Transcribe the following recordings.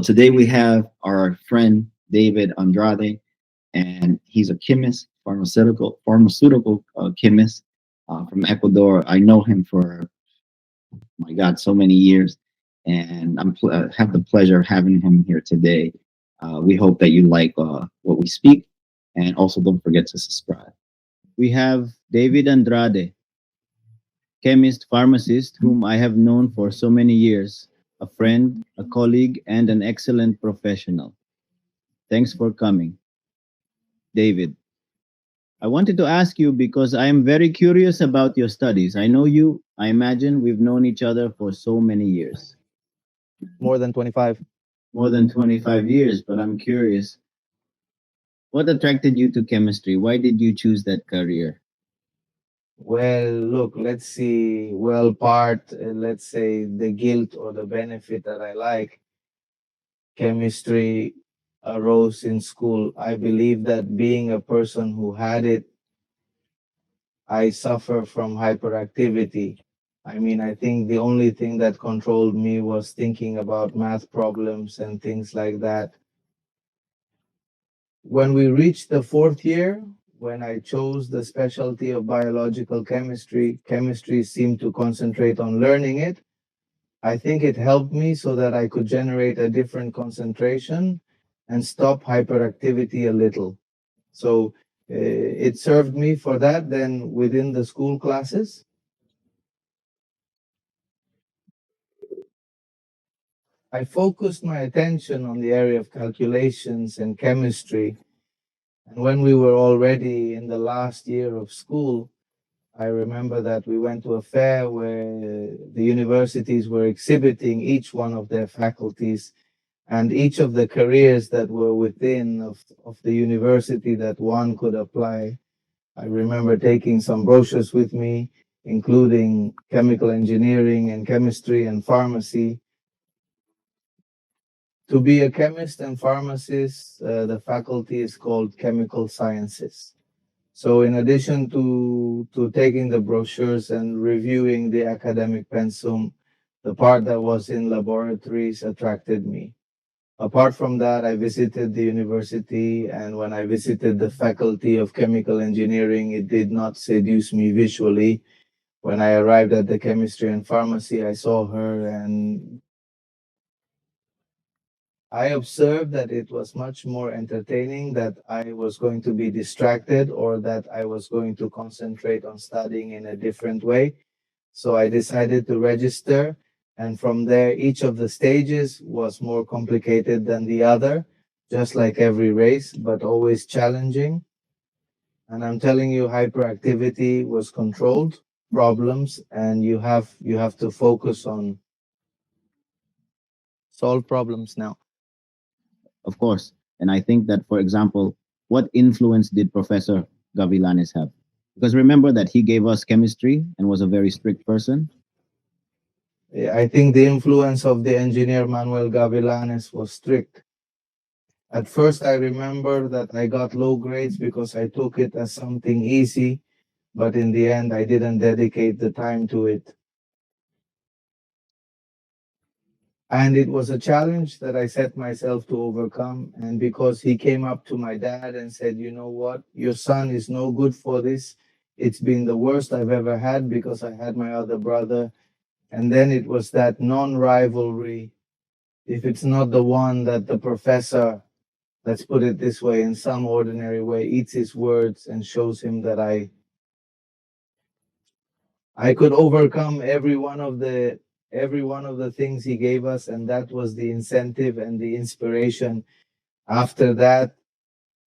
So today we have our friend David Andrade, and he's a chemist, pharmaceutical chemist from Ecuador. I know him for my God, so many years, and have the pleasure of having him here today. We hope that you like what we speak, and also don't forget to subscribe. We have David Andrade, chemist, pharmacist, whom I have known for so many years, a friend, a colleague, and an excellent professional. Thanks for coming, David. I wanted to ask you because I am very curious about your studies. I know you, I imagine we've known each other for so many years. More than 25. More than 25 years, but I'm curious. What attracted you to chemistry? Why did you choose that career? Well, look, let's see. Well, let's say the guilt or the benefit that I like, chemistry arose in school. I believe that being a person who had it, I suffer from hyperactivity. I mean, I think the only thing that controlled me was thinking about math problems and things like that. When we reached the fourth year, when I chose the specialty of biological chemistry, chemistry seemed to concentrate on learning it. I think it helped me so that I could generate a different concentration and stop hyperactivity a little. So it served me for that. Then within the school classes, I focused my attention on the area of calculations and chemistry. And when we were already in the last year of school, I remember that we went to a fair where the universities were exhibiting each one of their faculties and each of the careers that were within of the university that one could apply. I remember taking some brochures with me, including chemical engineering and chemistry and pharmacy. To be a chemist and pharmacist, the faculty is called chemical sciences. So in addition to taking the brochures and reviewing the academic pensum, the part that was in laboratories attracted me. Apart from that, I visited the university, and when I visited the faculty of chemical engineering, it did not seduce me visually. When I arrived at the chemistry and pharmacy, I saw her and I observed that it was much more entertaining, that I was going to be distracted or that I was going to concentrate on studying in a different way. So I decided to register. And from there, each of the stages was more complicated than the other, just like every race, but always challenging. And I'm telling you, hyperactivity was controlled problems, and you have to focus on solve problems now. Of course. And I think that, for example, what influence did Professor Gavilanes have? Because remember that he gave us chemistry and was a very strict person. I think the influence of the engineer Manuel Gavilanes was strict. At first, I remember that I got low grades because I took it as something easy, but in the end, I didn't dedicate the time to it. And it was a challenge that I set myself to overcome. And because he came up to my dad and said, you know what, your son is no good for this. It's been the worst I've ever had because I had my other brother. And then it was that non rivalry. If it's not the one that the professor, let's put it this way, in some ordinary way, eats his words and shows him that I could overcome every one of the things he gave us, and that was the incentive and the inspiration. After that,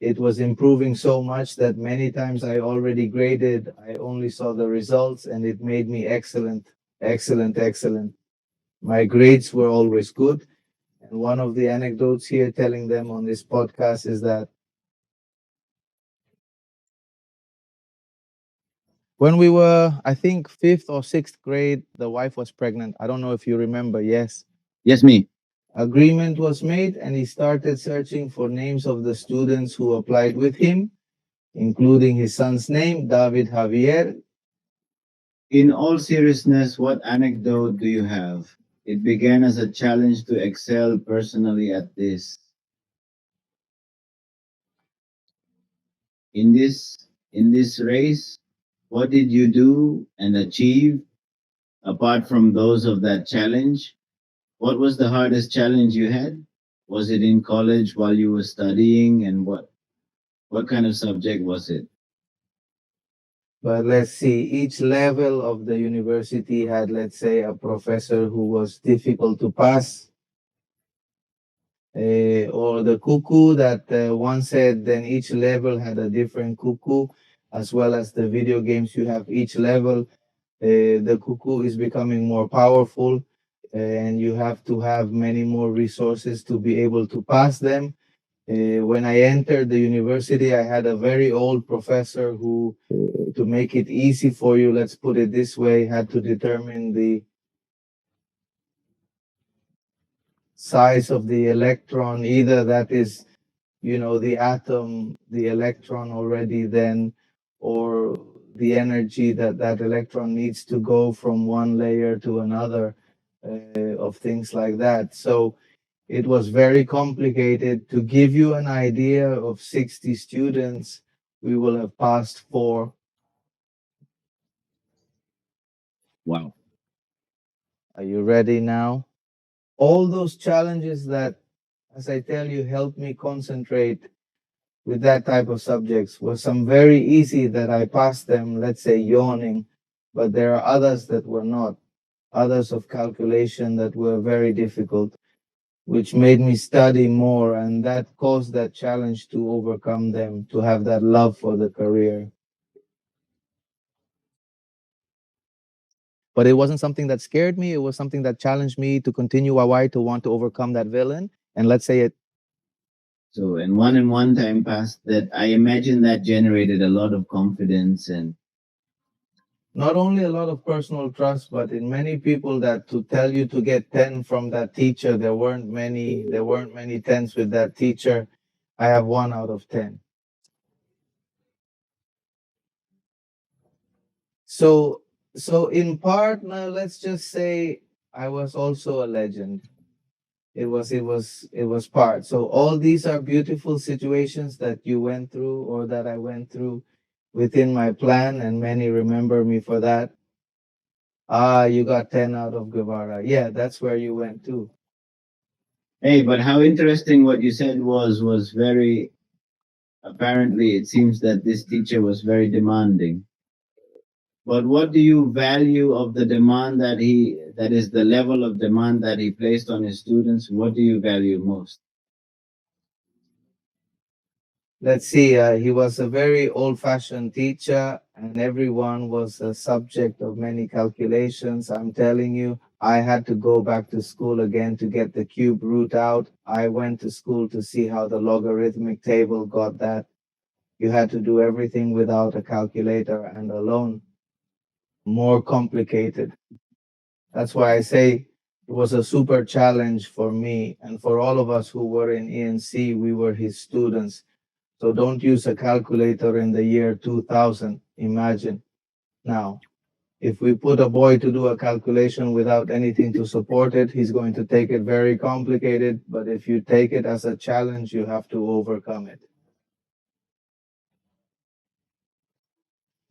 it was improving so much that many times I already graded, I only saw the results, and it made me excellent, excellent, excellent. My grades were always good. And one of the anecdotes here telling them on this podcast is that when we were, I think, fifth or sixth grade, the wife was pregnant. I don't know if you remember. Yes. Yes, me. Agreement was made, and he started searching for names of the students who applied with him, including his son's name, David Javier. In all seriousness, what anecdote do you have? It began as a challenge to excel personally at this. In this race, what did you do and achieve apart from those of that challenge? What was the hardest challenge you had? Was it in college while you were studying, and what kind of subject was it? But let's see, each level of the university had, let's say, a professor who was difficult to pass, or the cuckoo that one said, then each level had a different cuckoo, as well as the video games you have each level. The cuckoo is becoming more powerful, and you have to have many more resources to be able to pass them. When I entered the university, I had a very old professor who, to make it easy for you, let's put it this way, had to determine the size of the electron, either that is, the atom, the electron already then, or the energy that that electron needs to go from one layer to another, of things like that. So it was very complicated. To give you an idea, of 60 students, we will have passed four. Wow. Are you ready now? All those challenges that, as I tell you, helped me concentrate with that type of subjects were some very easy that I passed them, let's say yawning, but there are others that were not, others of calculation that were very difficult, which made me study more, and that caused that challenge to overcome them, to have that love for the career. But it wasn't something that scared me. It was something that challenged me to continue a why to want to overcome that villain. And let's say it. So, and one time passed that I imagine that generated a lot of confidence and Not only a lot of personal trust, but in many people that to tell you to get 10 from that teacher, there weren't many tens with that teacher. I have 1 out of 10. So so in part, now let's just say I was also a legend. It was part. So all these are beautiful situations that you went through, or that I went through within my plan, and many remember me for that. Ah, you got 10 out of Guevara. Yeah, that's where you went to. hey, but how interesting what you said was very apparently it seems that this teacher was very demanding. But what do you value of the demand that is the level of demand that he placed on his students? What do you value most? Let's see, he was a very old fashioned teacher, and everyone was a subject of many calculations. I'm telling you, I had to go back to school again to get the cube root out. I went to school to see how the logarithmic table got that. You had to do everything without a calculator and alone. More complicated. That's why I say it was a super challenge for me and for all of us who were in ENC. We were his students. So don't use a calculator in the year 2000. Imagine now. If we put a boy to do a calculation without anything to support it, he's going to take it very complicated. But if you take it as a challenge, you have to overcome it.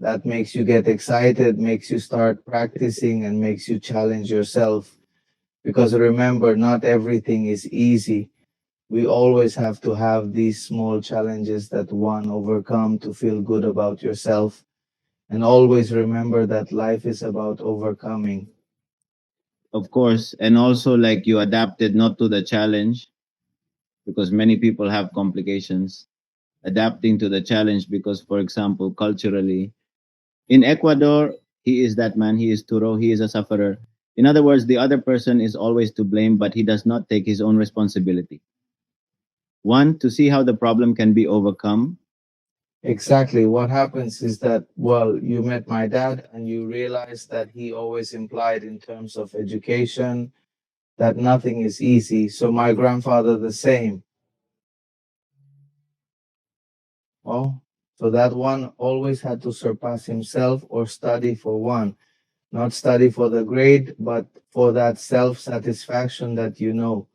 That makes you get excited, makes you start practicing, and makes you challenge yourself. Because remember, not everything is easy. We always have to have these small challenges that one overcome to feel good about yourself. And always remember that life is about overcoming. Of course, and also like you adapted not to the challenge because many people have complications, adapting to the challenge because, for example, culturally, in Ecuador, he is that man, he is Turo, he is a sufferer. In other words, the other person is always to blame, but he does not take his own responsibility. One, to see how the problem can be overcome. Exactly. What happens is that, well, you met my dad and you realize that he always implied, in terms of education, that nothing is easy. So my grandfather, the same. Oh, so that one always had to surpass himself or study for one. Not study for the grade, but for that self satisfaction that you know.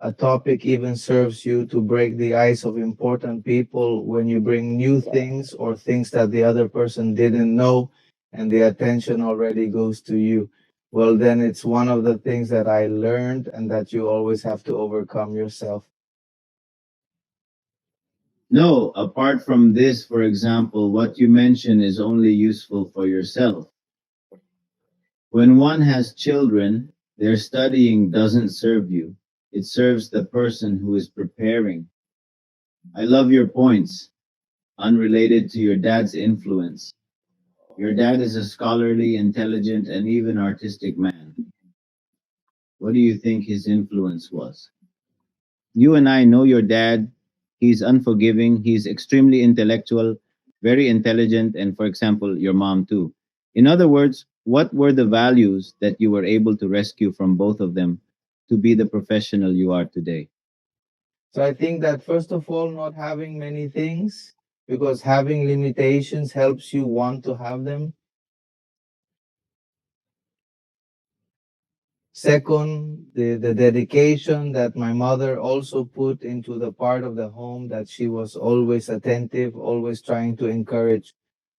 A topic even serves you to break the ice of important people when you bring new things or things that the other person didn't know and the attention already goes to you. Well, then it's one of the things that I learned and that you always have to overcome yourself. No, apart from this, for example, what you mention is only useful for yourself. When one has children, their studying doesn't serve you. It serves the person who is preparing. I love your points, unrelated to your dad's influence. Your dad is a scholarly, intelligent, and even artistic man. What do you think his influence was? You and I know your dad. He's unforgiving, he's extremely intellectual, very intelligent, and for example, your mom too. In other words, what were the values that you were able to rescue from both of them to be the professional you are today? So I think that first of all, not having many things, because having limitations helps you want to have them. Second, the dedication that my mother also put into the part of the home, that she was always attentive, always trying to encourage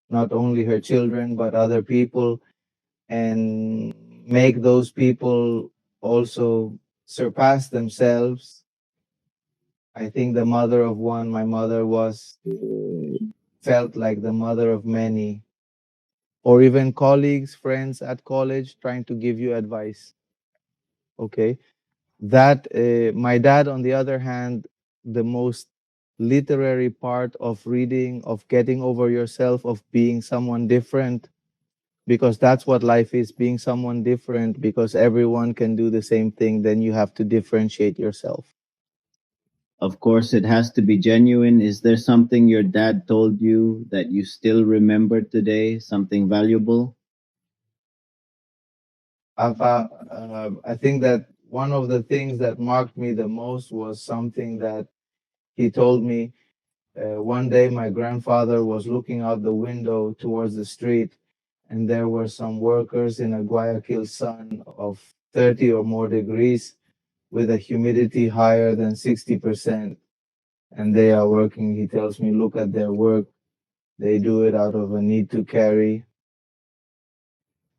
not only her children, but other people, and make those people also surpass themselves. I think the mother of one, my mother was felt like the mother of many, or even colleagues, friends at college trying to give you advice. Okay. That my dad, on the other hand, the most literary part of reading, of getting over yourself, of being someone different, because that's what life is, being someone different, because everyone can do the same thing, then you have to differentiate yourself. Of course, it has to be genuine. Is there something your dad told you that you still remember today? Something valuable? I think that one of the things that marked me the most was something that he told me. One day, my grandfather was looking out the window towards the street, and there were some workers in a Guayaquil sun of 30 or more degrees with a humidity higher than 60%. And they are working, he tells me, look at their work. They do it out of a need to carry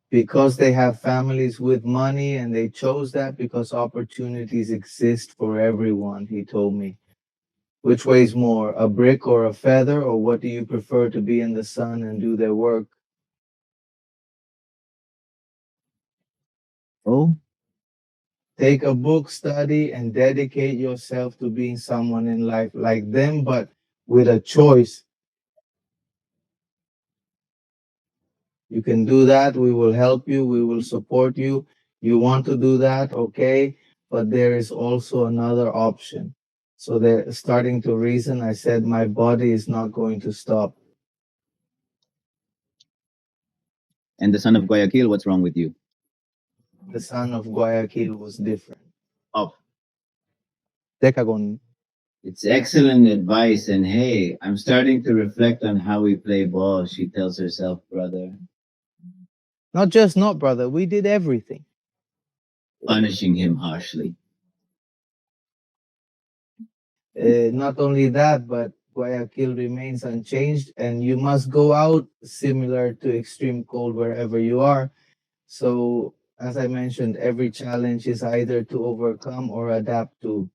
because they have families with money, and they chose that because opportunities exist for everyone, he told me. Which weighs more, a brick or a feather, or what do you prefer, to be in the sun and do their work? Oh, Take a book, study, and dedicate yourself to being someone in life like them, but with a choice. You can do that. We will help you. We will support you. You want to do that, okay? But there is also another option. So they're starting to reason. I said, my body is not going to stop. and the son of Guayaquil, what's wrong with you? The son of Guayaquil was different. Oh, Decagon. it's excellent advice. And hey, I'm starting to reflect on how we play ball, she tells herself, brother, Not just not, brother. We did everything. punishing him harshly. Not only that, but Guayaquil remains unchanged, and you must go out similar to extreme cold wherever you are. So, as I mentioned, every challenge is either to overcome or adapt to.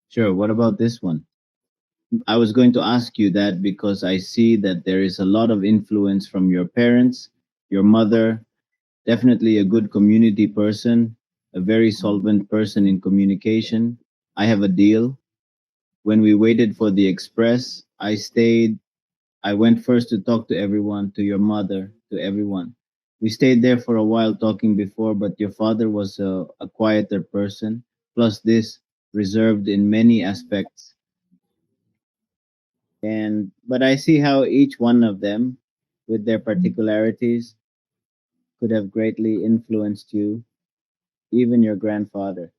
Sure, what about this one? I was going to ask you that because I see that there is a lot of influence from your parents, your mother, definitely a good community person, a very solvent person in communication. I have a deal. When we waited for the express, I stayed. I went first to talk to everyone, to your mother, to everyone. We stayed there for a while talking before, but your father was a quieter person. Plus, this reserved in many aspects. And but I see how each one of them, with their particularities, could have greatly influenced you, even your grandfather.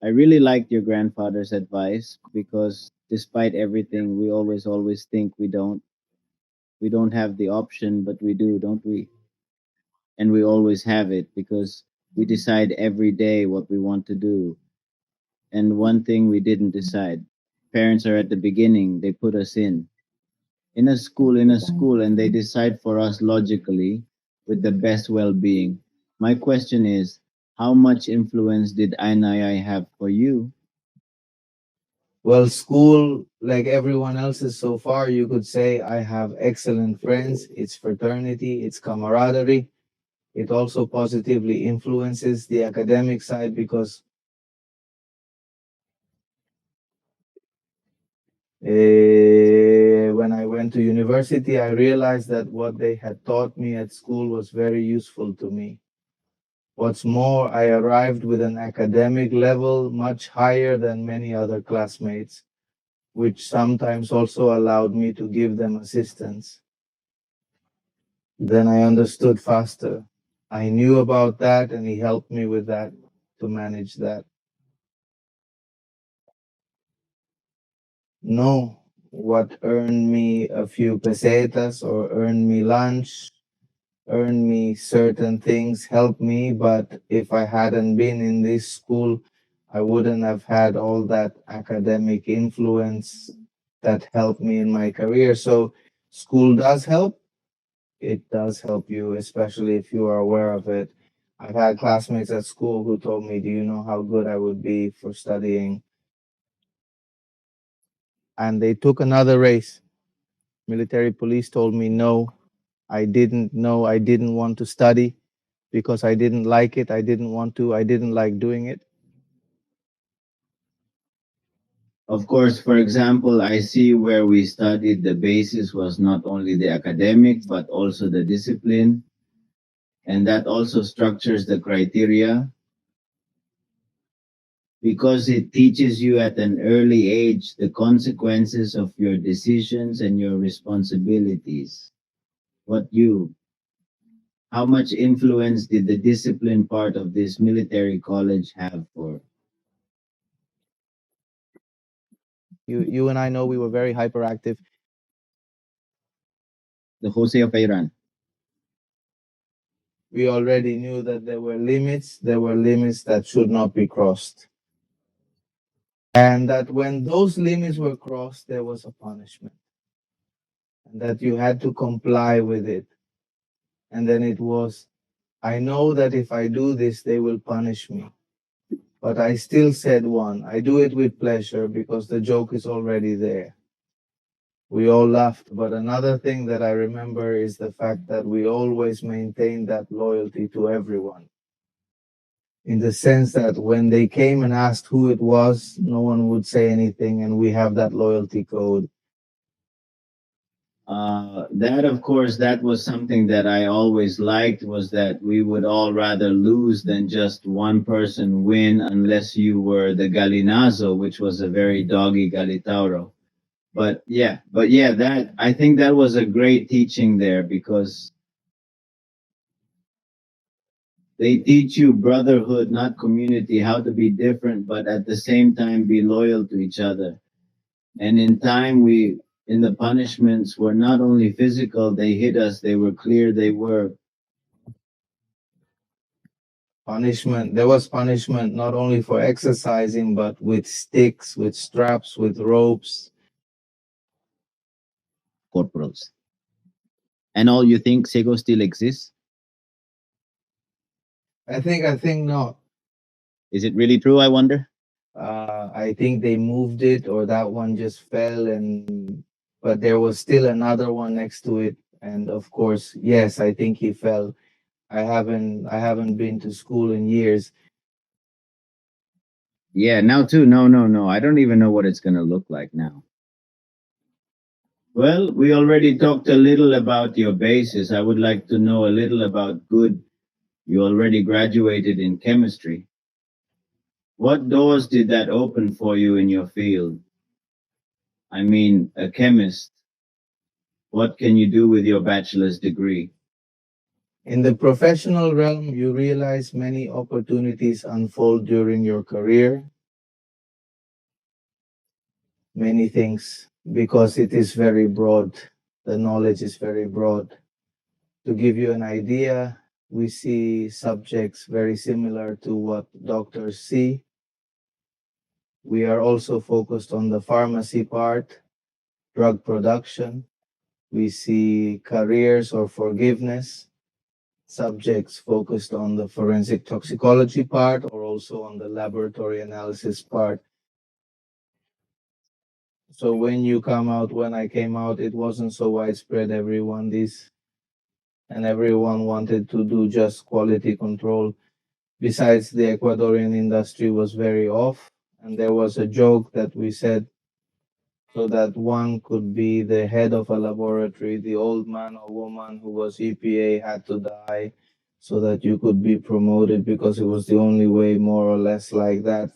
I really liked your grandfather's advice because despite everything, we always think we don't have the option, but we do, don't we? and we always have it because we decide every day what we want to do. And one thing we didn't decide. Parents are at the beginning, they put us in a school, and they decide for us logically with the best well-being. My question is, how much influence did INII have for you? Well, school, like everyone else's so far, you could say I have excellent friends. It's fraternity, it's camaraderie. It also positively influences the academic side because when I went to university, I realized that what they had taught me at school was very useful to me. What's more, I arrived with an academic level much higher than many other classmates, which sometimes also allowed me to give them assistance. Then I understood faster. I knew about that, and he helped me with that to manage that. No, what earned me a few pesetas or earned me lunch, earned me certain things, helped me, but if I hadn't been in this school, I wouldn't have had all that academic influence that helped me in my career. So school does help. It does help you, especially if you are aware of it. I've had classmates at school who told me, "Do you know how good I would be for studying?" And they took another race. Military police told me no. I didn't know. I didn't want to study because I didn't like it. I didn't want to. I didn't like doing it. Of course, for example, I see where we studied the basis was not only the academic, but also the discipline, and that also structures the criteria because it teaches you at an early age the consequences of your decisions and your responsibilities. What you, how much influence did the discipline part of this military college have for You and I know we were very hyperactive. the Jose of Iran? We already knew that there were limits. There were limits that should not be crossed. And that when those limits were crossed, there was a punishment. And that you had to comply with it. And then it was, I know that if I do this, they will punish me. But I still said one. I do it with pleasure because the joke is already there. We all laughed. But another thing that I remember is the fact that we always maintained that loyalty to everyone. In the sense that when they came and asked who it was, no one would say anything, and we have that loyalty code. That, of course, that was something that I always liked was that we would all rather lose than just one person win unless you were the Galinazo, which was a very doggy Galitauro. But yeah, that I think that was a great teaching there because they teach you brotherhood, not community, how to be different, but at the same time be loyal to each other. And in time, in the punishments were not only physical, they hit us, they were clear, they were Punishment. There was punishment not only for exercising, but with sticks, with straps, with ropes. corporals. And all you think Sego still exists? I think not. Is it really true, I wonder? I think they moved it, or that one just fell, and but there was still another one next to it. And of course, yes, I think he fell. I haven't been to school in years. Yeah, now too. No, no, no. I don't even know what it's going to look like now. Well, we already talked a little about your basis. I would like to know a little about good. You already graduated in chemistry. What doors did that open for you in your field? I mean, a chemist. What can you do with your bachelor's degree? In the professional realm, you realize many opportunities unfold during your career, many things, because it is very broad. The knowledge is very broad. To give you an idea, We see subjects very similar to what doctors see. We are also focused on the pharmacy part, drug production. We see careers or forgiveness, subjects focused on the forensic toxicology part or also on the laboratory analysis part. So when I came out, it wasn't so widespread. Everyone wanted to do just quality control. Besides, the Ecuadorian industry was very off, and there was a joke that we said so that one could be the head of a laboratory, the old man or woman who was EPA had to die so that you could be promoted because it was the only way, more or less like that.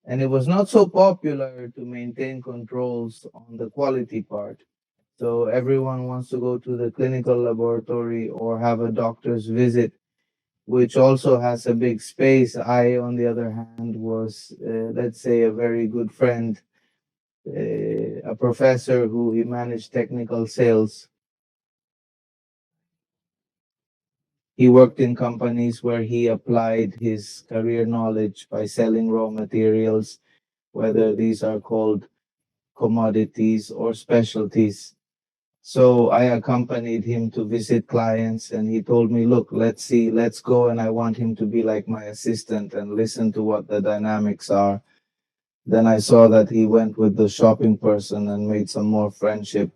And it was not so popular to maintain controls on the quality part. So everyone wants to go to the clinical laboratory or have a doctor's visit, which also has a big space. I, on the other hand, was, let's say, a very good friend, a professor who he managed technical sales. He worked in companies where he applied his career knowledge by selling raw materials, whether these are called commodities or specialties. So I accompanied him to visit clients and he told me, look, let's see, let's go. And I want him to be like my assistant and listen to what the dynamics are. Then I saw that he went with the shopping person and made some more friendship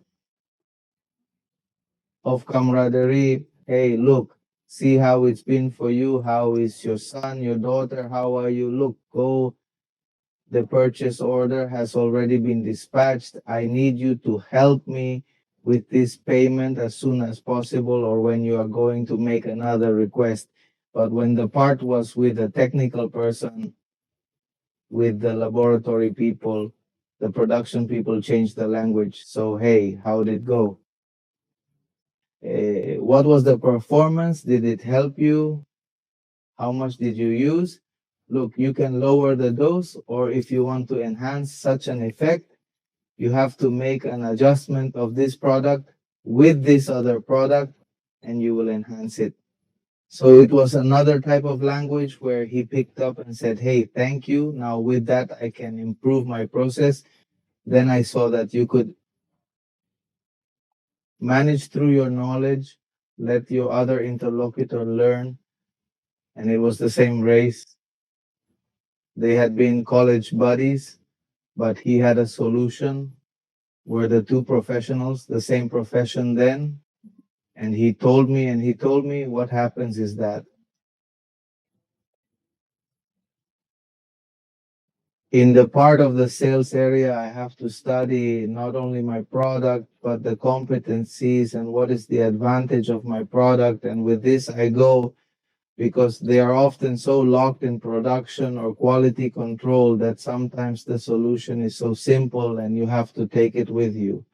of camaraderie. Hey, look, see how it's been for you. How is your son, your daughter? How are you? Look, go. The purchase order has already been dispatched. I need you to help me with this payment as soon as possible or when you are going to make another request. But when the part was with the technical person, with the laboratory people, the production people changed the language. So, hey, how did it go? What was the performance? Did it help you? How much did you use? Look, you can lower the dose, or if you want to enhance such an effect, you have to make an adjustment of this product with this other product, and you will enhance it. So it was another type of language where he picked up and said, hey, thank you. Now with that, I can improve my process. Then I saw that you could manage through your knowledge, let your other interlocutor learn. And it was the same race. They had been college buddies, but he had a solution. Were the two professionals the same profession then? And he told me what happens is that in the part of the sales area, I have to study not only my product, but the competencies and what is the advantage of my product. And with this, I go because they are often so locked in production or quality control that sometimes the solution is so simple and you have to take it with you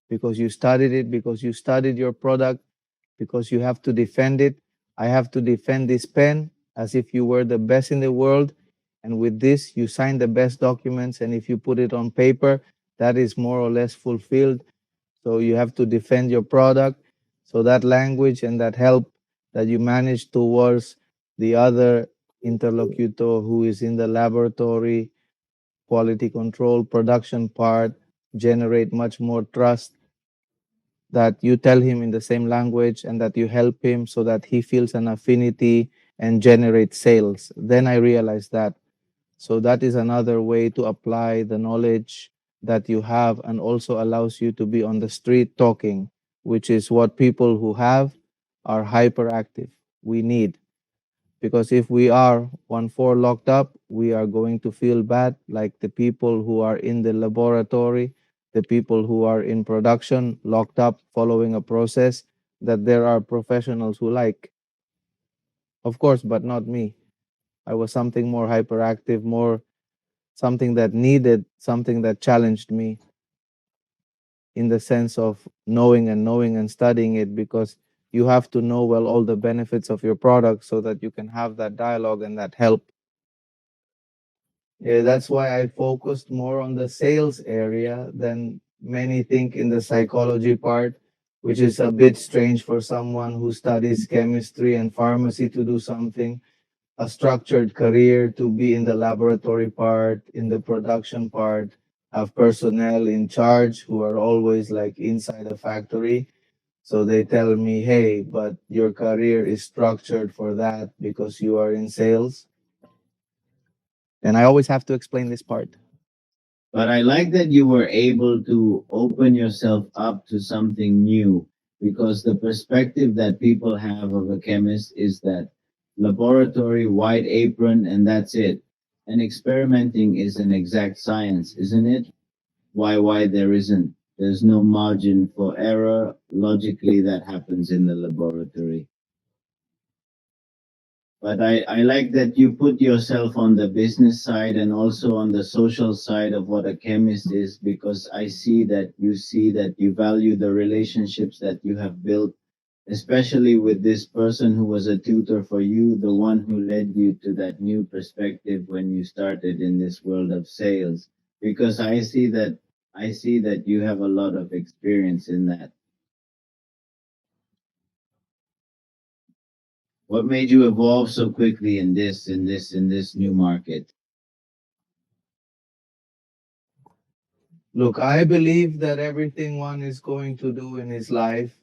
because you studied it, because you studied your product, because you have to defend it. I have to defend this pen as if you were the best in the world. And with this, you sign the best documents. And if you put it on paper, that is more or less fulfilled. So you have to defend your product. So that language and that help that you manage towards the other interlocutor who is in the laboratory, quality control, production part, generate much more trust, that you tell him in the same language and that you help him so that he feels an affinity and generate sales. Then I realized that. So that is another way to apply the knowledge that you have and also allows you to be on the street talking, which is what people who have are hyperactive. We need. Because if we are 1-4 locked up, we are going to feel bad, like the people who are in the laboratory, the people who are in production, locked up, following a process that there are professionals who like. Of course, but not me. I was something more hyperactive, more something that needed, something that challenged me in the sense of knowing and studying it, because you have to know well all the benefits of your product so that you can have that dialogue and that help. Yeah, that's why I focused more on the sales area than many think in the psychology part, which is a bit strange for someone who studies chemistry and pharmacy to do something, a structured career to be in the laboratory part, in the production part, have personnel in charge who are always like inside a factory. So they tell me, hey, but your career is structured for that because you are in sales. And I always have to explain this part. But I like that you were able to open yourself up to something new, because the perspective that people have of a chemist is that laboratory, white apron, and that's it. And experimenting is an exact science, isn't it? Why there isn't. There's no margin for error logically that happens in the laboratory. But I like that you put yourself on the business side and also on the social side of what a chemist is, because I see that you value the relationships that you have built, especially with this person who was a tutor for you, the one who led you to that new perspective when you started in this world of sales. Because I see that you have a lot of experience in that. What made you evolve so quickly in this new market? Look, I believe that everything one is going to do in his life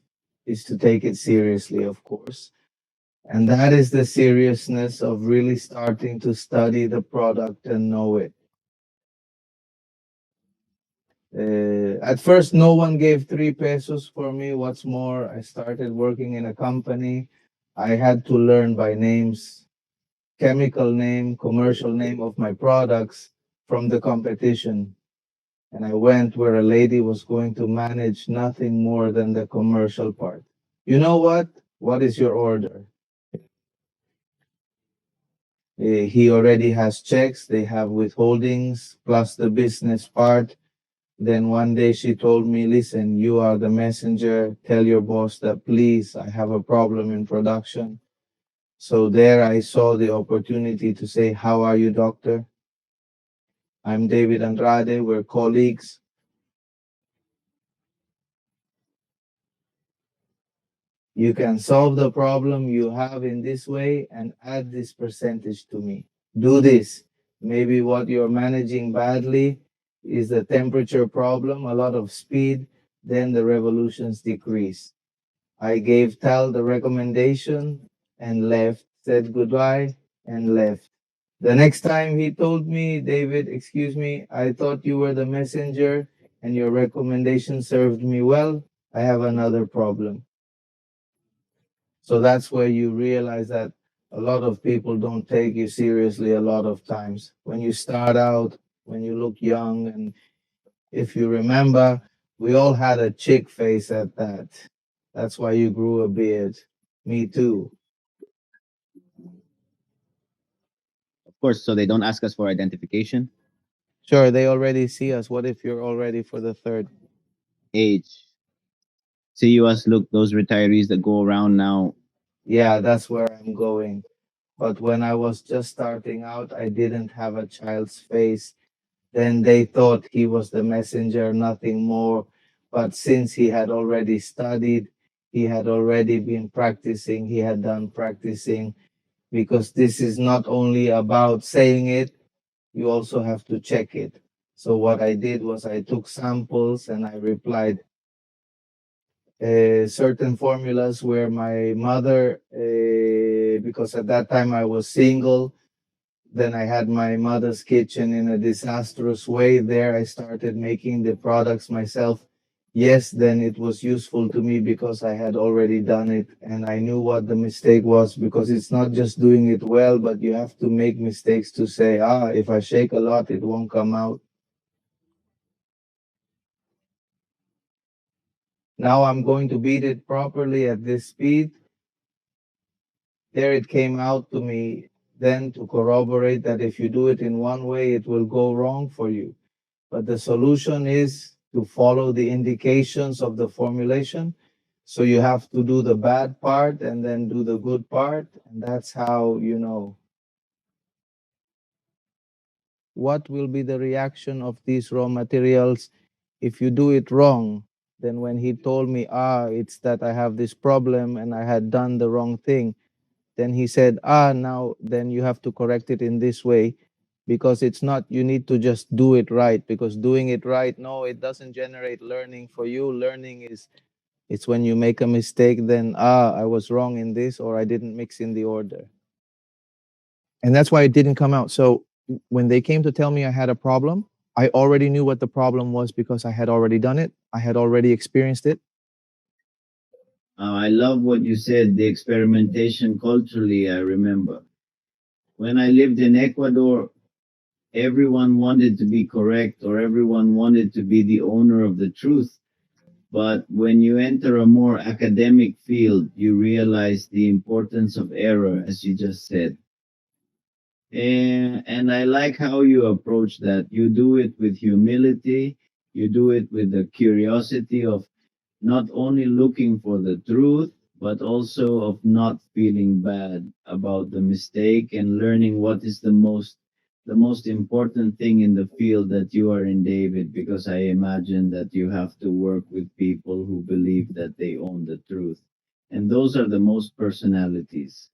is to take it seriously, of course. And that is the seriousness of really starting to study the product and know it. At first, no one gave 3 pesos for me. What's more, I started working in a company. I had to learn by names, chemical name, commercial name of my products from the competition. And I went where a lady was going to manage nothing more than the commercial part. You know what? What is your order? He already has checks, they have withholdings, plus the business part. Then one day she told me, listen, you are the messenger. Tell your boss that please, I have a problem in production. So there I saw the opportunity to say, how are you, doctor? I'm David Andrade. We're colleagues. You can solve the problem you have in this way and add this percentage to me. Do this. Maybe what you're managing badly is the temperature problem, a lot of speed, then the revolutions decrease. I gave Tal the recommendation and left, said goodbye and left. The next time he told me, David, excuse me, I thought you were the messenger and your recommendation served me well. I have another problem. So that's where you realize that a lot of people don't take you seriously a lot of times. When you start out, when you look young, and if you remember, we all had a chick face at that. That's why you grew a beard. Me too. Of course, so they don't ask us for identification, Sure, they already see us. What if you're already for the third? age. See us, look, those retirees that go around now. Yeah, that's where I'm going. But when I was just starting out, I didn't have a child's face. Then they thought he was the messenger, nothing more. But since he had already studied, he had already been practicing, he had done practicing, because this is not only about saying it, you also have to check it. So what I did was I took samples and I replied certain formulas where my mother, because at that time I was single, then I had my mother's kitchen in a disastrous way. There I started making the products myself. Yes, then it was useful to me because I had already done it and I knew what the mistake was, because it's not just doing it well, but you have to make mistakes to say, if I shake a lot, it won't come out. Now I'm going to beat it properly at this speed. There it came out to me then to corroborate that if you do it in one way, it will go wrong for you. But the solution is to follow the indications of the formulation. So you have to do the bad part and then do the good part. And that's how, what will be the reaction of these raw materials if you do it wrong. Then when he told me, it's that I have this problem and I had done the wrong thing, then he said, now then you have to correct it in this way, because it's not, you need to just do it right, because doing it right, no, it doesn't generate learning for you. Learning is, it's when you make a mistake, then, I was wrong in this, or I didn't mix in the order. And that's why it didn't come out. So when they came to tell me I had a problem, I already knew what the problem was because I had already done it. I had already experienced it. I love what you said, the experimentation culturally. I remember when I lived in Ecuador, everyone wanted to be correct or everyone wanted to be the owner of the truth. But when you enter a more academic field, you realize the importance of error, as you just said. And I like how you approach that. You do it with humility, you do it with the curiosity of not only looking for the truth, but also of not feeling bad about the mistake and learning what is the most important thing in the field that you are in, David, because I imagine that you have to work with people who believe that they own the truth. And those are the most personalities.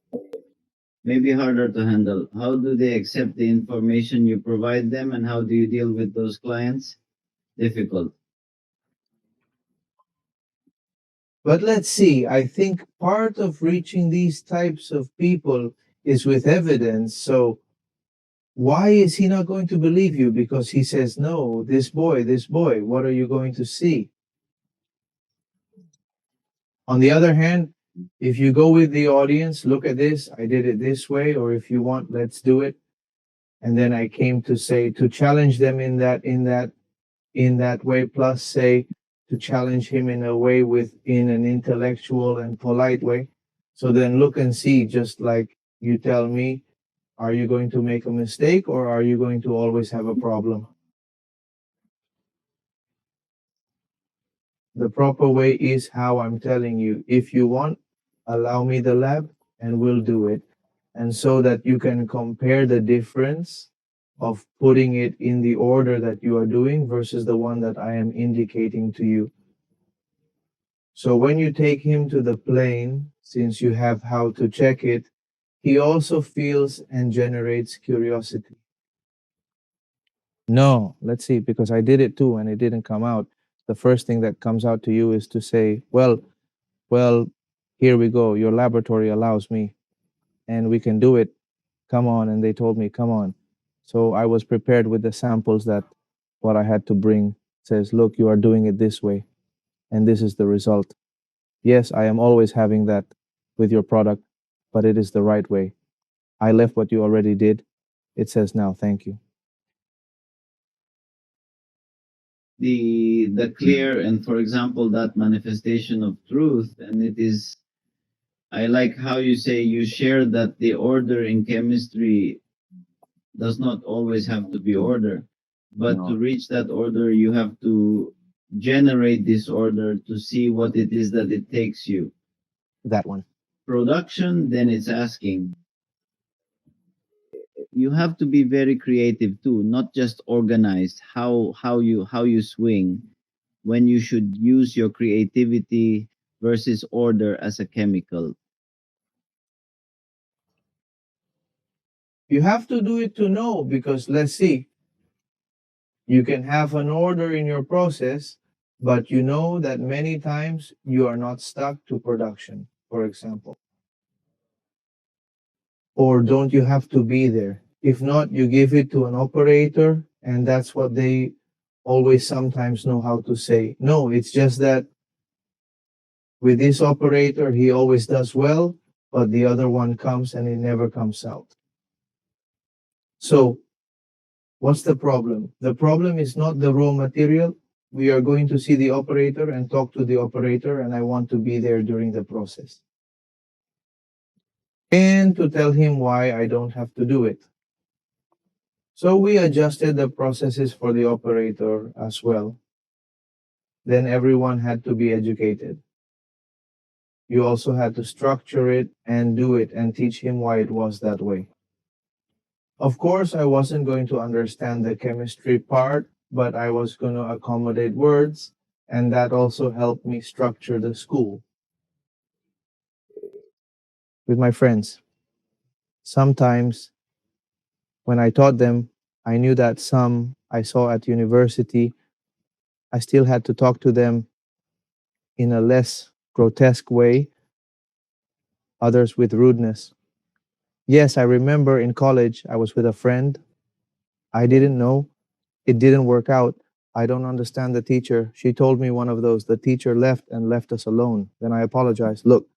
Maybe harder to handle. How do they accept the information you provide them, and how do you deal with those clients? Difficult. But let's see, I think part of reaching these types of people is with evidence. So why is he not going to believe you? Because he says, no, this boy, what are you going to see? On the other hand, if you go with the audience, look at this, I did it this way, or if you want, let's do it. And then I came to say, to challenge them in that way, plus say to challenge him in a way, in an intellectual and polite way. So then look and see, just like you tell me, are you going to make a mistake or are you going to always have a problem? The proper way is how I'm telling you. If you want, allow me the lab and we'll do it. And so that you can compare the difference of putting it in the order that you are doing versus the one that I am indicating to you. So when you take him to the plane, since you have how to check it, he also feels and generates curiosity. No, let's see, because I did it too and it didn't come out. The first thing that comes out to you is to say, well, here we go. Your laboratory allows me and we can do it. Come on. And they told me, come on. So I was prepared with the samples that what I had to bring says, look, you are doing it this way. And this is the result. Yes, I am always having that with your product, but it is the right way. I left what you already did. It says now, thank you. The clear and, for example, that manifestation of truth, and it is, I like how you say you share that the order in chemistry does not always have to be order, but to No, reach that order you have to generate this order to see what it is that it takes you. that one. Production, then it's asking, you have to be very creative too, not just organized. How you swing when you should use your creativity versus order as a chemical. You have to do it to know, because let's see, you can have an order in your process, but you know that many times you are not stuck to production, for example. Or don't you have to be there? If not, you give it to an operator, and that's what they always sometimes know how to say. No, it's just that with this operator, he always does well, but the other one comes and it never comes out. So, what's the problem? The problem is not the raw material. We are going to see the operator and talk to the operator, and I want to be there during the process. And to tell him why I don't have to do it. So we adjusted the processes for the operator as well. Then everyone had to be educated. You also had to structure it and do it and teach him why it was that way. Of course, I wasn't going to understand the chemistry part, but I was going to accommodate words, and that also helped me structure the school with my friends. Sometimes when I taught them, I knew that some I saw at university, I still had to talk to them in a less grotesque way, others with rudeness. Yes, I remember in college I was with a friend. I didn't know. It didn't work out. I don't understand the teacher. She told me one of those. The teacher left and left us alone. Then I apologized. Look,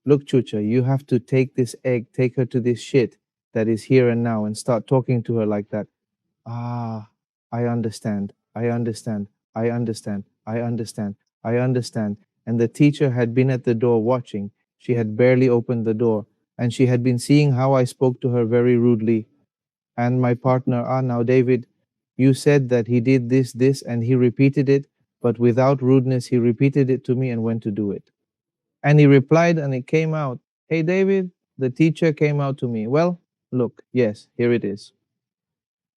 Chucha, you have to take this egg, take her to this shit that is here and now and start talking to her like that. Ah, I understand. I understand. I understand. I understand. I understand. And the teacher had been at the door watching. She had barely opened the door, and she had been seeing how I spoke to her very rudely. And my partner, now David, you said that he did this, and he repeated it, but without rudeness, he repeated it to me and went to do it. And he replied, and it came out, hey, David, the teacher came out to me. Well, look, yes, here it is.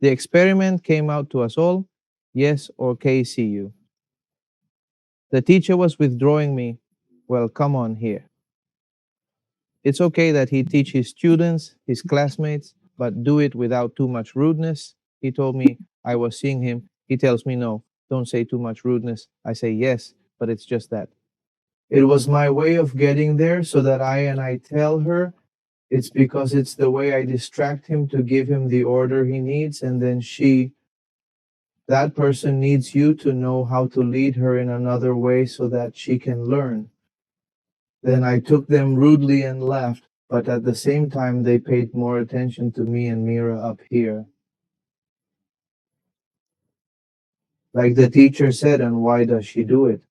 The experiment came out to us all, yes or KCU. The teacher was withdrawing me. Well, come on here. It's okay that he teach his students, his classmates, but do it without too much rudeness. He told me I was seeing him. He tells me no, don't say too much rudeness. I say yes, but it's just that. It was my way of getting there so that I tell her it's because it's the way I distract him to give him the order he needs, and then that person needs you to know how to lead her in another way so that she can learn. Then I took them rudely and left, but at the same time they paid more attention to me and Mira up here. Like the teacher said, and why does she do it?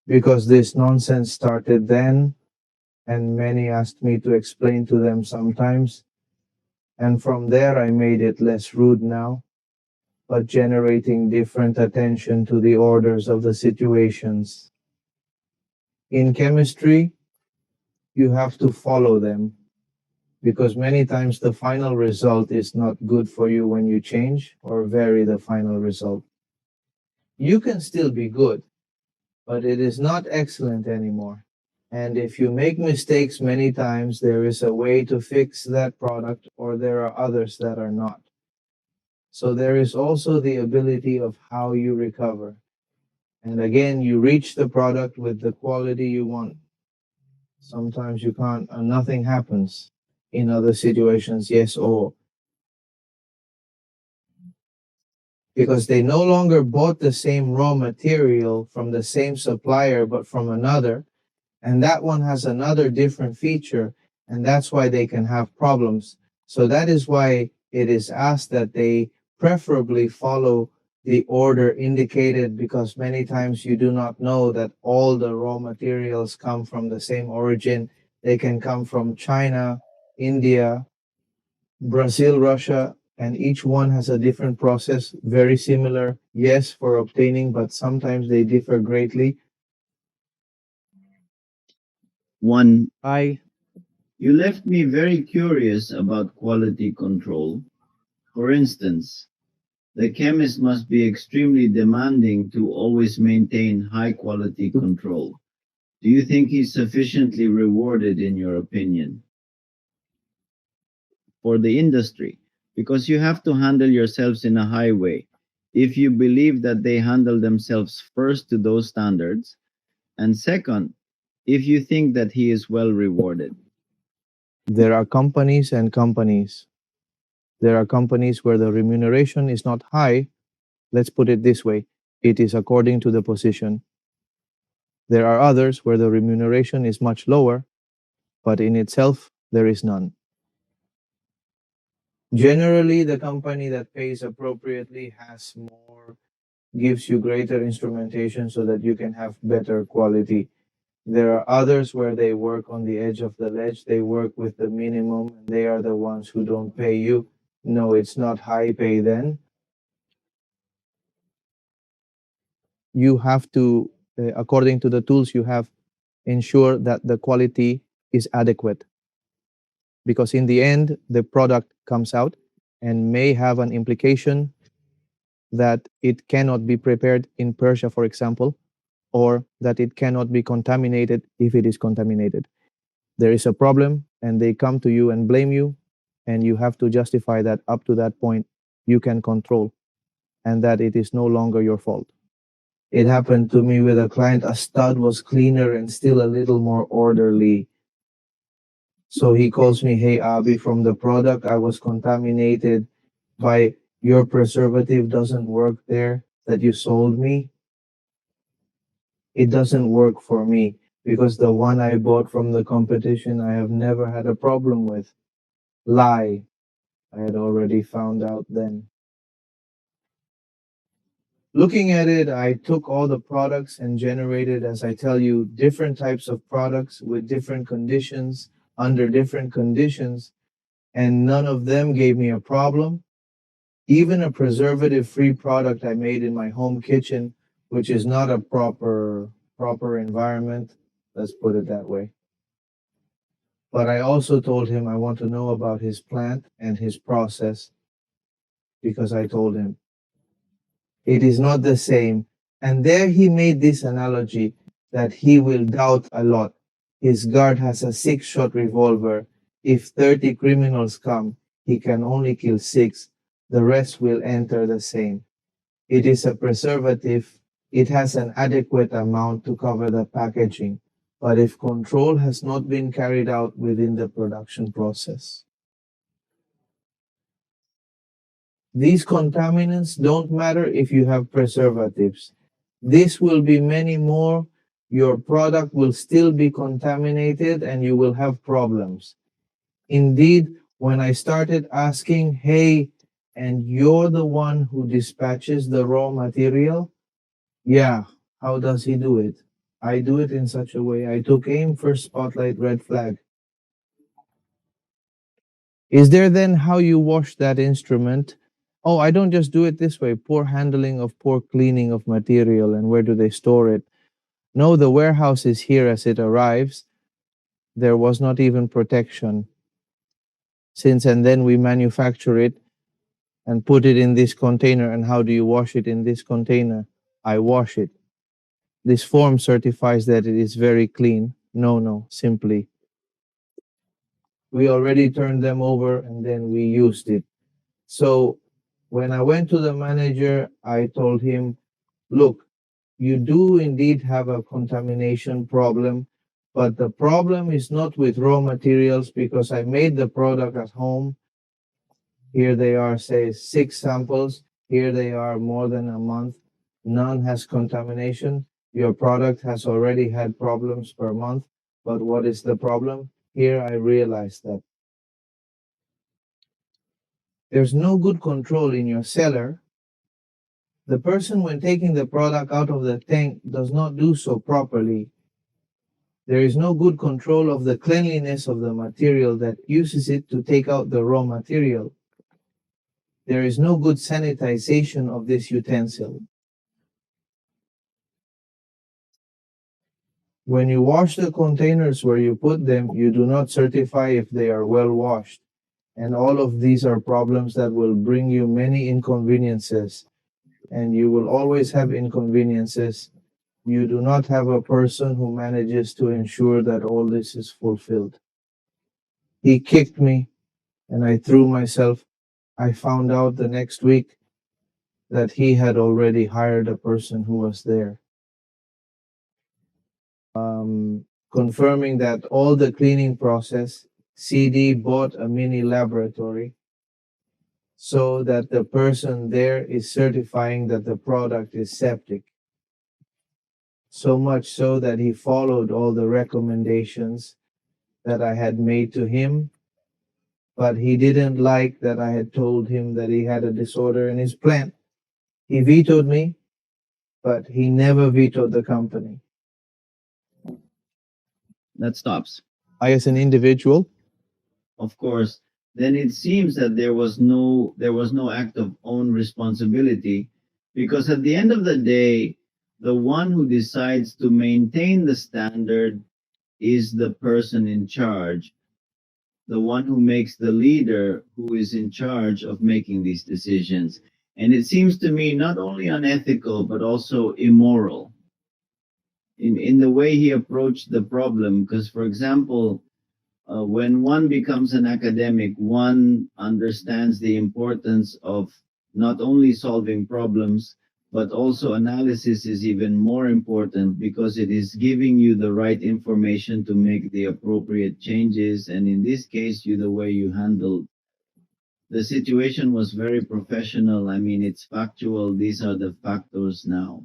Because this nonsense started then, and many asked me to explain to them sometimes, and from there I made it less rude now, but generating different attention to the orders of the situations. In chemistry, you have to follow them because many times the final result is not good for you when you change or vary the final result. You can still be good, but it is not excellent anymore. And if you make mistakes many times, there is a way to fix that product, or there are others that are not. So there is also the ability of how you recover. And again, you reach the product with the quality you want. Sometimes you can't, and nothing happens. In other situations, yes, or because they no longer bought the same raw material from the same supplier but from another, and that one has another different feature, and that's why they can have problems. So that is why it is asked that they preferably follow the order indicated, because many times you do not know that all the raw materials come from the same origin. They can come from China, India, Brazil, Russia, and each one has a different process, very similar, yes, for obtaining, but sometimes they differ greatly. One, I you left me very curious about quality control. For instance, the chemist must be extremely demanding to always maintain high quality control. Do you think he's sufficiently rewarded, in your opinion, for the industry? Because you have to handle yourselves in a high way. If you believe that they handle themselves first to those standards, and second, if you think that he is well rewarded. There are companies and companies. There are companies where the remuneration is not high. Let's put it this way, it is according to the position. There are others where the remuneration is much lower, but in itself, there is none. Generally, the company that pays appropriately has more, gives you greater instrumentation so that you can have better quality. There are others where they work on the edge of the ledge. They work with the minimum, and they are the ones who don't pay you. No, it's not high pay then. You have to, according to the tools you have, ensure that the quality is adequate. because in the end, the product comes out and may have an implication that it cannot be prepared in Persia, for example, or that it cannot be contaminated if it is contaminated. There is a problem, and they come to you and blame you, and you have to justify that up to that point you can control, and that it is no longer your fault. It happened to me with a client. A stud was cleaner and still a little more orderly. So he calls me, "Hey, Abi, from the product I was contaminated by your preservative doesn't work there that you sold me. It doesn't work for me because the one I bought from the competition I have never had a problem with." Lie. I had already found out then. Looking at it, I took all the products and generated, as I tell you, different types of products with different conditions, under different conditions, and none of them gave me a problem. Even a preservative-free product I made in my home kitchen, which is not a proper environment, let's put it that way. But I also told him I want to know about his plant and his process, because I told him it is not the same. And there he made this analogy that he will doubt a lot. His guard has a 6-shot revolver. If 30 criminals come, he can only kill 6. The rest will enter the same. It is a preservative. It has an adequate amount to cover the packaging. But if control has not been carried out within the production process, these contaminants don't matter if you have preservatives. This will be many more. Your product will still be contaminated and you will have problems. Indeed, when I started asking, "Hey, and you're the one who dispatches the raw material?" "Yeah, how does he do it?" "I do it in such a way. I took aim, first spotlight, red flag." "Is there then how you wash that instrument?" "Oh, I don't just do it this way. Poor handling of poor cleaning of material, and where do they store it?" "No, the warehouse is here as it arrives. There was not even protection. Since and then we manufacture it and put it in this container. And how do you wash it in this container?" "I wash it. This form certifies that it is very clean." "No, no, simply we already turned them over and then we used it." So when I went to the manager, I told him, "Look, you do indeed have a contamination problem, but the problem is not with raw materials because I made the product at home. Here they are, say, 6 samples. Here they are more than a month. None has contamination. Your product has already had problems per month. But what is the problem?" Here I realized that there's no good control in your cellar. The person, when taking the product out of the tank, does not do so properly. There is no good control of the cleanliness of the material that uses it to take out the raw material. There is no good sanitization of this utensil. When you wash the containers where you put them, you do not certify if they are well washed. And all of these are problems that will bring you many inconveniences. And you will always have inconveniences. You do not have a person who manages to ensure that all this is fulfilled. He kicked me and I threw myself. I found out the next week that he had already hired a person who was there, confirming that all the cleaning process. CD bought a mini laboratory so that the person there is certifying that the product is septic. So much so that he followed all the recommendations that I had made to him, but he didn't like that I had told him that he had a disorder in his plant. He vetoed me, but he never vetoed the company. That stops. I, as an individual, Of course, then it seems that there was no act of own responsibility, because at the end of the day, the one who decides to maintain the standard is the person in charge. the one who makes the leader who is in charge of making these decisions. And it seems to me not only unethical, but also immoral in the way he approached the problem. Because, for example, when one becomes an academic, one understands the importance of not only solving problems, but also analysis is even more important because it is giving you the right information to make the appropriate changes. And in this case, the way you handled the situation was very professional. I mean, it's factual. These are the factors now.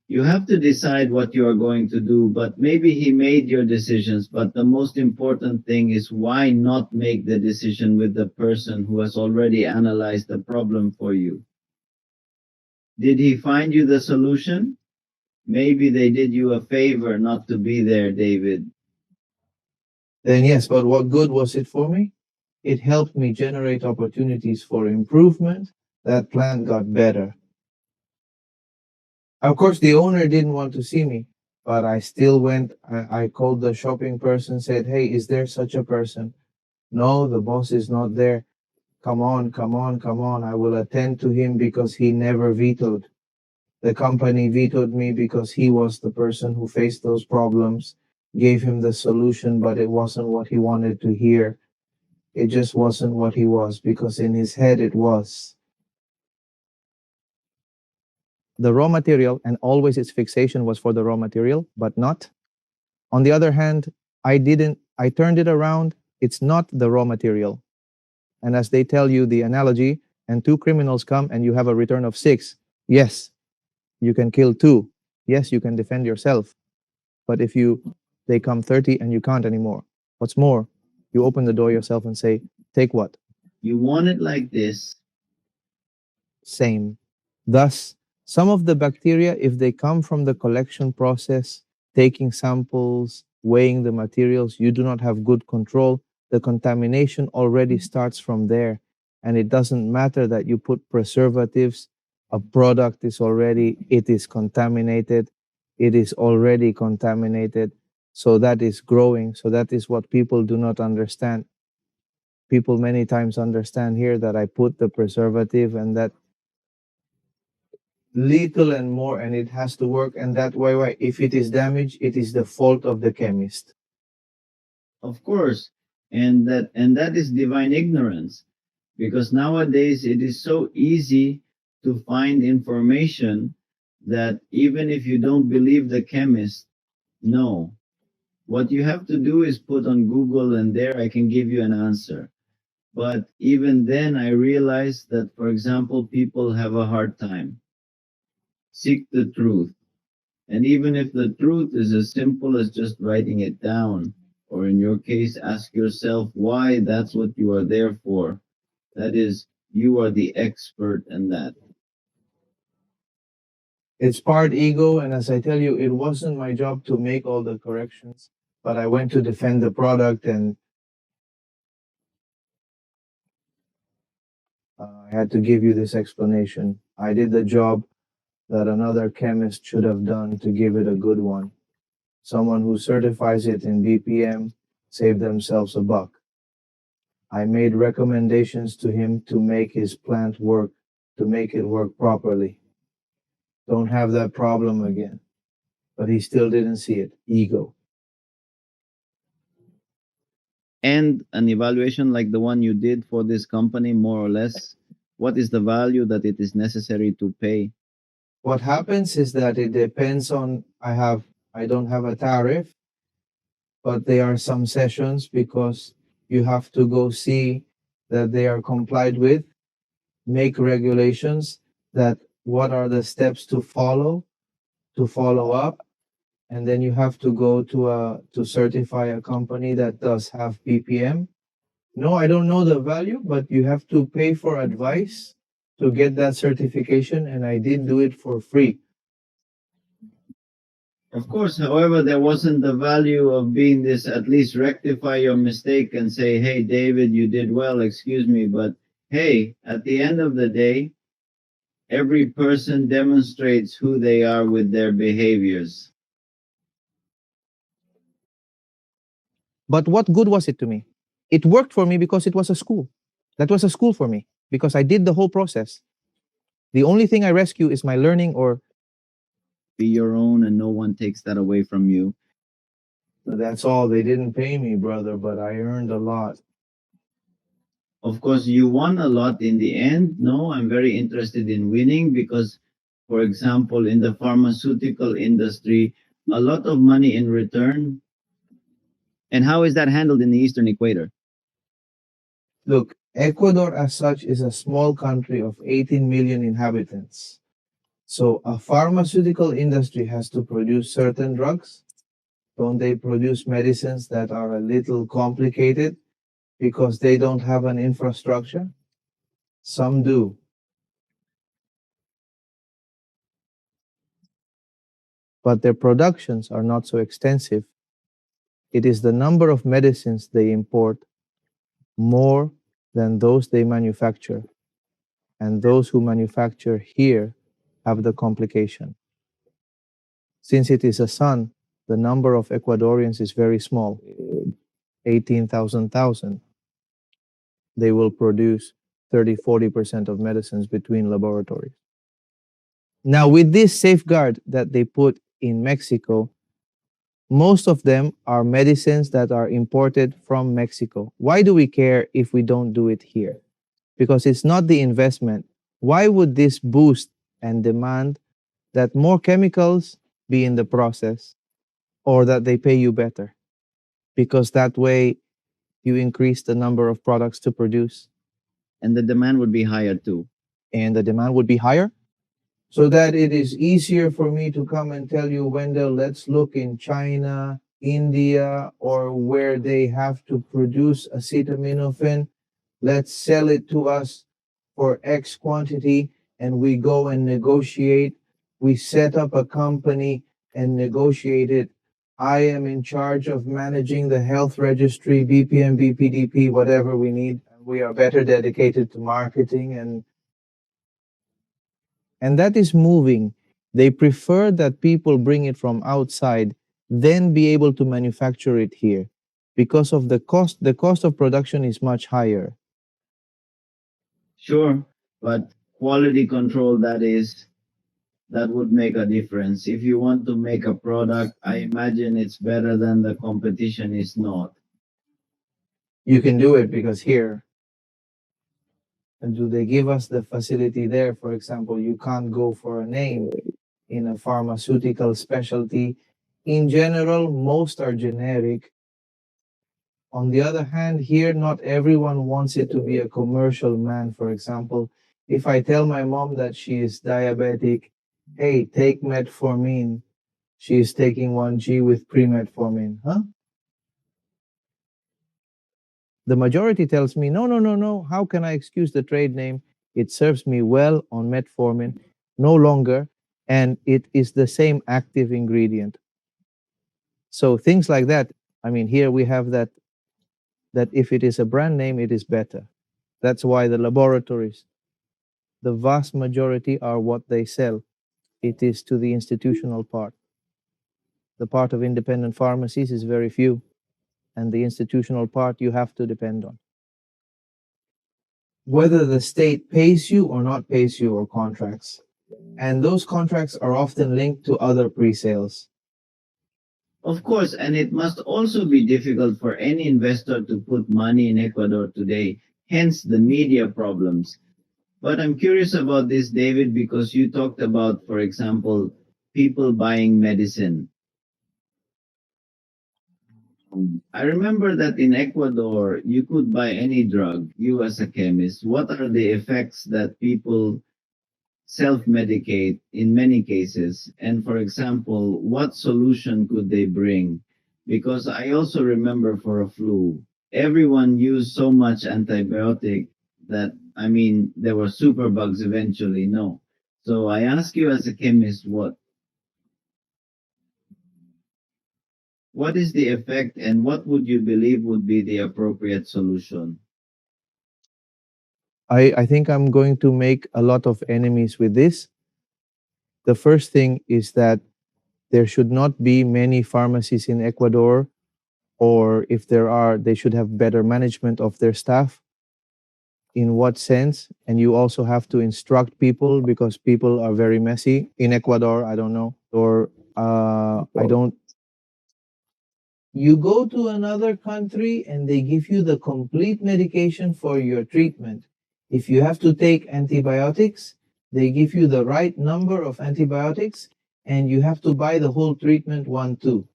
You have to decide what you are going to do, but maybe he made your decisions. But the most important thing is why not make the decision with the person who has already analyzed the problem for you? Did he find you the solution? Maybe they did you a favor not to be there, David. Then yes, but what good was it for me? It helped me generate opportunities for improvement. That plant got better. Of course, the owner didn't want to see me, but I still went. I called the shopping person, said, "Hey, is there such a person?" "No, the boss is not there." "Come on, come on, come on. I will attend to him because he never vetoed. The company vetoed me because he was the person who faced those problems, gave him the solution, but it wasn't what he wanted to hear. It just wasn't what he was because in his head it was." The raw material, and always its fixation was for the raw material, but not. On the other hand, I turned it around. It's not the raw material. And as they tell you the analogy, and two criminals come and you have a return of six. Yes, you can kill two. Yes, you can defend yourself. But if they come 30 and you can't anymore. What's more, you open the door yourself and say, take what? You want it like this. Same. Thus, some of the bacteria, if they come from the collection process, taking samples, weighing the materials, you do not have good control. The contamination already starts from there. And it doesn't matter that you put preservatives, a product it is contaminated. It is already contaminated. So that is growing. So that is what people do not understand. People many times understand here that I put the preservative and that little and more, and it has to work. And that way, if it is damaged, it is the fault of the chemist. Of course. And that is divine ignorance. Because nowadays it is so easy to find information that even if you don't believe the chemist, no. What you have to do is put on Google and there I can give you an answer. But even then I realized that, for example, people have a hard time. Seek the truth. And even if the truth is as simple as just writing it down, or in your case, ask yourself why that's what you are there for. That is, you are the expert in that. It's part ego, and as I tell you, it wasn't my job to make all the corrections, but I went to defend the product, and I had to give you this explanation. I did the job that another chemist should have done to give it a good one. Someone who certifies it in BPM save themselves a buck. I made recommendations to him to make his plant work, to make it work properly. Don't have that problem again. But he still didn't see it. Ego. And an evaluation like the one you did for this company, more or less, what is the value that it is necessary to pay? What happens is that it depends on I don't have a tariff, but there are some sessions because you have to go see that they are complied with, make regulations that what are the steps to follow up, and then you have to go to certify a company that does have BPM. No, I don't know the value, but you have to pay for advice to get that certification, and I did do it for free. Of course, however, there wasn't the value of being this, at least rectify your mistake and say, hey, David, you did well, excuse me. But hey, at the end of the day, every person demonstrates who they are with their behaviors. But what good was it to me? It worked for me because it was a school. That was a school for me because I did the whole process. The only thing I rescue is my learning or Be your own, and no one takes that away from you. that's all. They didn't pay me, brother, but I earned a lot. Of course, you won a lot in the end. No, I'm very interested in winning because, for example, in the pharmaceutical industry, a lot of money in return. And how is that handled in the Eastern Equator? Look, Ecuador as such is a small country of 18 million inhabitants. So a pharmaceutical industry has to produce certain drugs. Don't they produce medicines that are a little complicated because they don't have an infrastructure? Some do. But their productions are not so extensive. It is the number of medicines they import more than those they manufacture, and those who manufacture here have the complication. Since it is a sun, the number of Ecuadorians is very small, 18,000. They will produce 30-40% of medicines between laboratories. Now, with this safeguard that they put in Mexico, most of them are medicines that are imported from Mexico. Why do we care if we don't do it here? Because it's not the investment. Why would this boost and demand that more chemicals be in the process or that they pay you better? Because that way you increase the number of products to produce. And the demand would be higher too. And the demand would be higher. So that it is easier for me to come and tell you, Wendell, let's look in China, India, or where they have to produce acetaminophen. Let's sell it to us for X quantity, and we go and negotiate. We set up a company and negotiate it. I am in charge of managing the health registry, BPM, BPDP, whatever we need. We are better dedicated to marketing, and that is moving. They prefer that people bring it from outside, then be able to manufacture it here. Because of the cost of production is much higher. Sure, but quality control, that would make a difference. If you want to make a product, I imagine it's better than the competition is not. You can do it because here, and do they give us the facility there? For example, you can't go for a name in a pharmaceutical specialty. In general, most are generic. On the other hand, here, not everyone wants it to be a commercial man. For example, if I tell my mom that she is diabetic, hey, take metformin, she is taking 1G with pre-metformin. Huh? The majority tells me, no, no, no, no. How can I excuse the trade name? It serves me well on metformin, no longer, and it is the same active ingredient. So things like that. I mean, here we have that if it is a brand name, it is better. That's why the laboratories, the vast majority are what they sell. It is to the institutional part. The part of independent pharmacies is very few, and the institutional part you have to depend on. Whether the state pays you or not pays you or contracts. And those contracts are often linked to other pre-sales. Of course, and it must also be difficult for any investor to put money in Ecuador today, hence the media problems. But I'm curious about this, David, because you talked about, for example, people buying medicine. I remember that in Ecuador, you could buy any drug, you as a chemist. What are the effects that people self-medicate in many cases? And for example, what solution could they bring? Because I also remember for a flu, everyone used so much antibiotic that, I mean, there were superbugs eventually. No. So I ask you as a chemist, what is the effect and what would you believe would be the appropriate solution? I think I'm going to make a lot of enemies with this. The first thing is that there should not be many pharmacies in Ecuador or if there are, they should have better management of their staff. In what sense? And you also have to instruct people because people are very messy in Ecuador. I don't know, or I don't. You go to another country and they give you the complete medication for your treatment. If you have to take antibiotics, they give you the right number of antibiotics and you have to buy the whole treatment one too.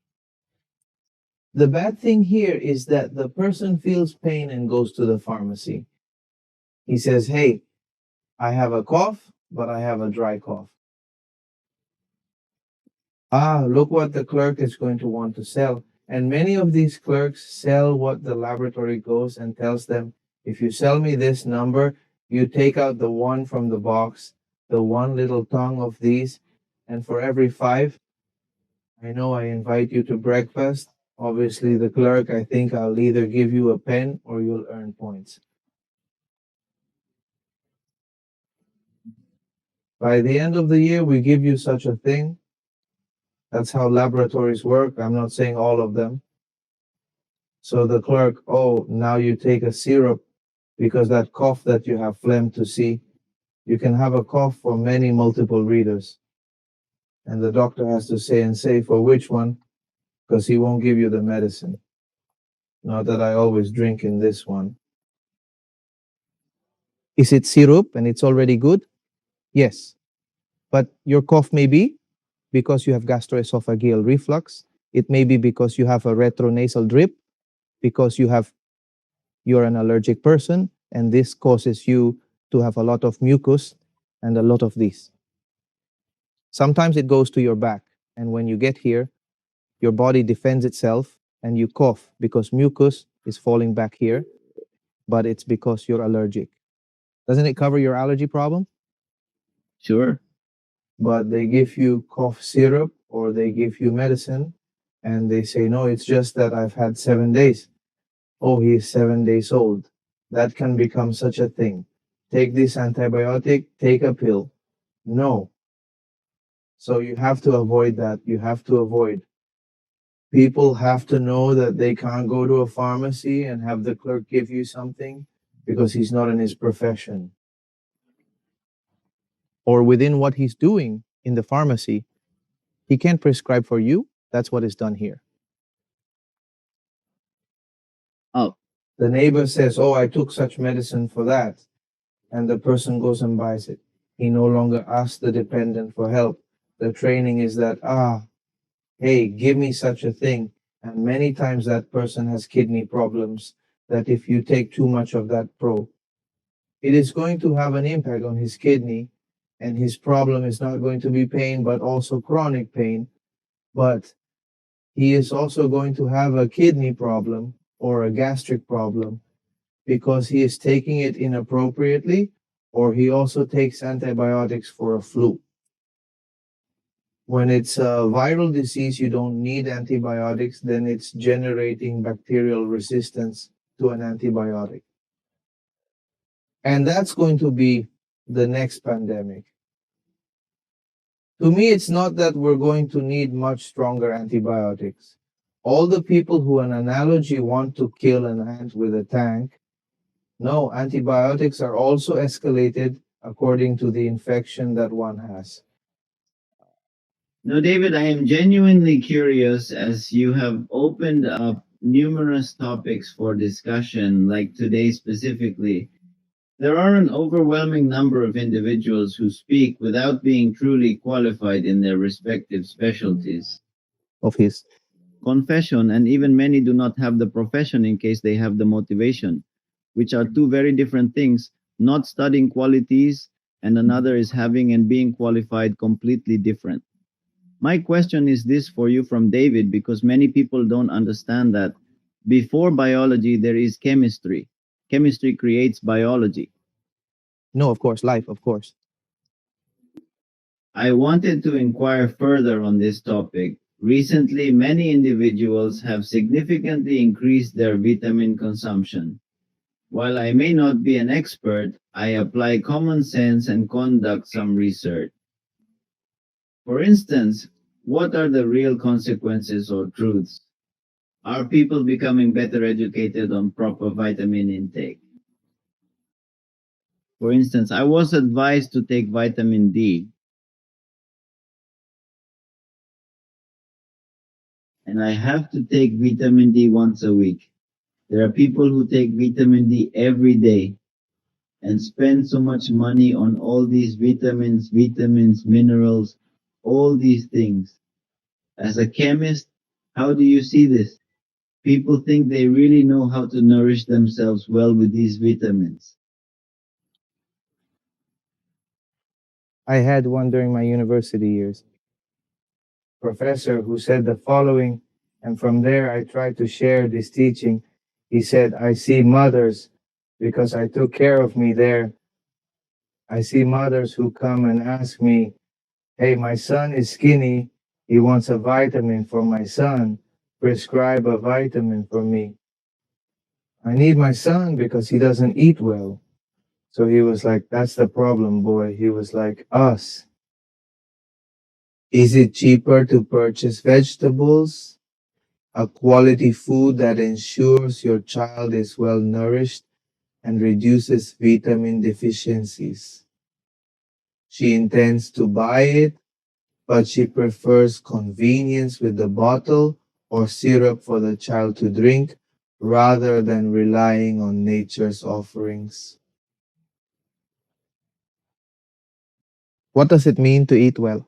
The bad thing here is that the person feels pain and goes to the pharmacy. He says, "Hey, I have a cough, but I have a dry cough." Ah, look what the clerk is going to want to sell. And many of these clerks sell what the laboratory goes and tells them, if you sell me this number, you take out the one from the box, the one little tongue of these, and for every five, I know I invite you to breakfast. Obviously, the clerk, I think I'll either give you a pen or you'll earn points. By the end of the year, we give you such a thing. That's how laboratories work. I'm not saying all of them. So the clerk, oh, now you take a syrup because that cough that you have phlegm to see, you can have a cough for many multiple readers. And the doctor has to say for which one, because he won't give you the medicine. Not that I always drink in this one. Is it syrup and it's already good? Yes. But your cough may be because you have gastroesophageal reflux. It may be because you have a retronasal drip, because you're an allergic person, and this causes you to have a lot of mucus and a lot of this. Sometimes it goes to your back, and when you get here, your body defends itself and you cough because mucus is falling back here, but it's because you're allergic. Doesn't it cover your allergy problem? Sure. But they give you cough syrup or they give you medicine and they say, no, it's just that I've had 7 days. Oh, he's 7 days old. That can become such a thing. Take this antibiotic, take a pill. No. So you have to avoid that. You have to avoid. People have to know that they can't go to a pharmacy and have the clerk give you something because he's not in his profession. Or within what he's doing in the pharmacy, he can't prescribe for you. That's what is done here. Oh, The neighbor says, oh, I took such medicine for that. And the person goes and buys it. He no longer asks the dependent for help. The training is that, hey, give me such a thing. And many times that person has kidney problems that if you take too much of that it is going to have an impact on his kidney. And his problem is not going to be pain, but also chronic pain. But he is also going to have a kidney problem or a gastric problem because he is taking it inappropriately, or he also takes antibiotics for a flu. When it's a viral disease, you don't need antibiotics, then it's generating bacterial resistance to an antibiotic. And that's going to be the next pandemic. To me, it's not that we're going to need much stronger antibiotics. All the people who, an analogy, want to kill an ant with a tank, no, antibiotics are also escalated according to the infection that one has. no, David, I am genuinely curious as you have opened up numerous topics for discussion, like today specifically. There are an overwhelming number of individuals who speak without being truly qualified in their respective specialties. Of his. Confession, and even many do not have the profession in case they have the motivation, which are two very different things. Not studying qualities, and another is having and being qualified completely different. My question is this for you from David, because many people don't understand that before biology, there is chemistry. Chemistry creates biology. No, of course, life, of course. I wanted to inquire further on this topic. Recently, many individuals have significantly increased their vitamin consumption. While I may not be an expert, I apply common sense and conduct some research. For instance, what are the real consequences or truths? Are people becoming better educated on proper vitamin intake? For instance, I was advised to take vitamin D, and I have to take vitamin D once a week. There are people who take vitamin D every day and spend so much money on all these vitamins, minerals, all these things. As a chemist, how do you see this? People think they really know how to nourish themselves well with these vitamins. I had one during my university years. Professor who said the following, and from there I tried to share this teaching. He said, I see mothers because I took care of me there. I see mothers who come and ask me, hey, my son is skinny. He wants a vitamin for my son. Prescribe a vitamin for me. I need my son because he doesn't eat well. So he was like, that's the problem, boy. He was like, us. Is it cheaper to purchase vegetables, a quality food that ensures your child is well nourished and reduces vitamin deficiencies? She intends to buy it, but she prefers convenience with the bottle or syrup for the child to drink rather than relying on nature's offerings. What does it mean to eat well?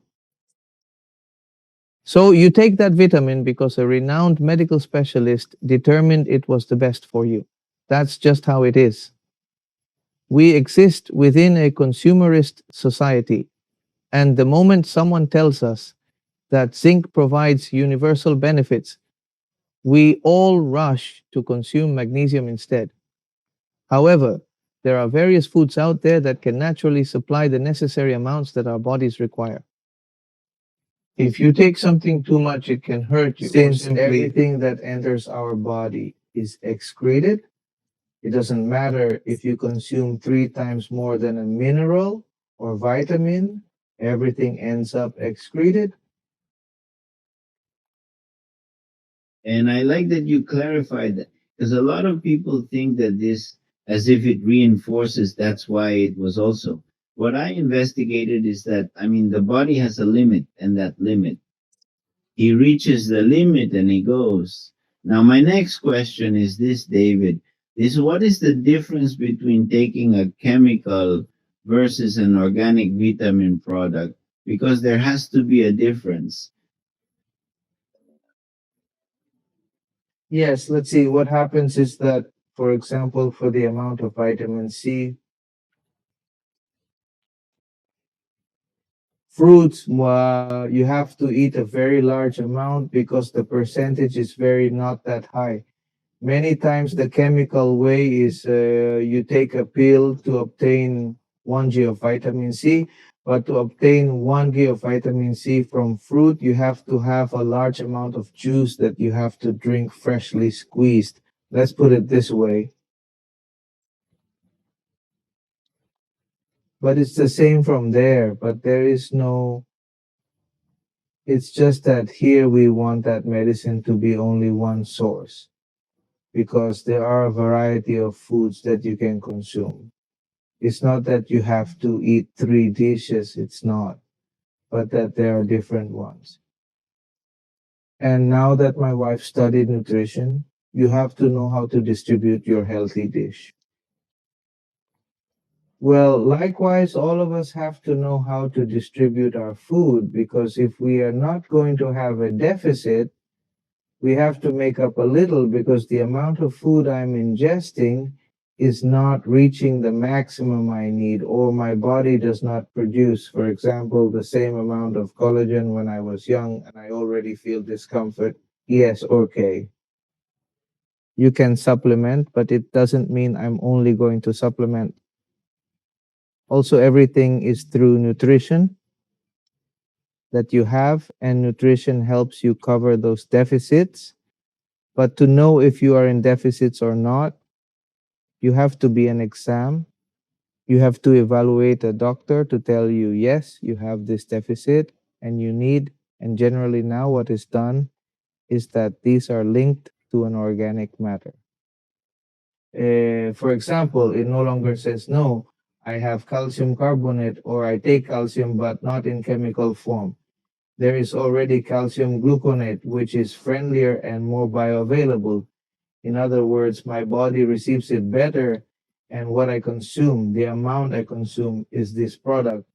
So you take that vitamin because a renowned medical specialist determined it was the best for you. That's just how it is. We exist within a consumerist society, and the moment someone tells us that zinc provides universal benefits, we all rush to consume magnesium instead. However, there are various foods out there that can naturally supply the necessary amounts that our bodies require. If you take something too much, it can hurt you. Since everything that enters our body is excreted, it doesn't matter if you consume 3 times more than a mineral or vitamin, everything ends up excreted. And I like that you clarified that because a lot of people think that this, as if it reinforces, that's why it was also. What I investigated is that, I mean, the body has a limit, and that limit, he reaches the limit and he goes. Now, my next question is this, David, is what is the difference between taking a chemical versus an organic vitamin product? Because there has to be a difference. Yes, let's see. What happens is that, for example, for the amount of vitamin C, fruits, you have to eat a very large amount because the percentage is very not that high. Many times the chemical way is you take a pill to obtain 1 g of vitamin C, but to obtain 1 g of vitamin C from fruit, you have to have a large amount of juice that you have to drink freshly squeezed. Let's put it this way. But it's the same from there, but there is no, it's just that here we want that medicine to be only one source because there are a variety of foods that you can consume. It's not that you have to eat 3 dishes, it's not, but that there are different ones. And now that my wife studied nutrition, you have to know how to distribute your healthy dish. Well, likewise, all of us have to know how to distribute our food because if we are not going to have a deficit, we have to make up a little because the amount of food I'm ingesting is not reaching the maximum I need, or my body does not produce, for example, the same amount of collagen when I was young and I already feel discomfort. Yes, okay. You can supplement, but it doesn't mean I'm only going to supplement. Also, everything is through nutrition that you have, and nutrition helps you cover those deficits. But to know if you are in deficits or not, you have to be an exam. You have to evaluate a doctor to tell you, yes, you have this deficit and you need, and generally now what is done is that these are linked to an organic matter. For example, it no longer says, no, I have calcium carbonate or I take calcium but not in chemical form. There is already calcium gluconate, which is friendlier and more bioavailable. In other words, my body receives it better, and what I consume, the amount I consume, is this product.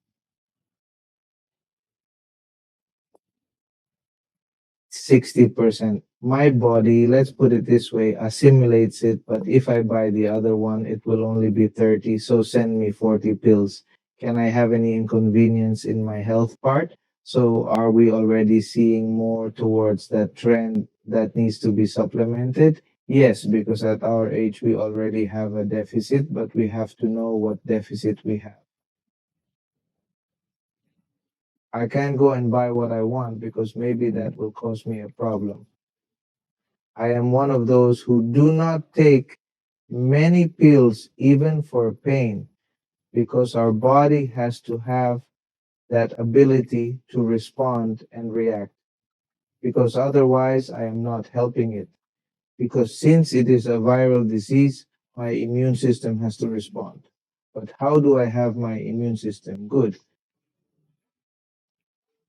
60%. My body, let's put it this way, assimilates it, but if I buy the other one, it will only be 30, so send me 40 pills. Can I have any inconvenience in my health part? So are we already seeing more towards that trend that needs to be supplemented? Yes, because at our age we already have a deficit, but we have to know what deficit we have. I can't go and buy what I want because maybe that will cause me a problem. I am one of those who do not take many pills even for pain because our body has to have that ability to respond and react, because otherwise I am not helping it. Because since it is a viral disease, my immune system has to respond. But how do I have my immune system good?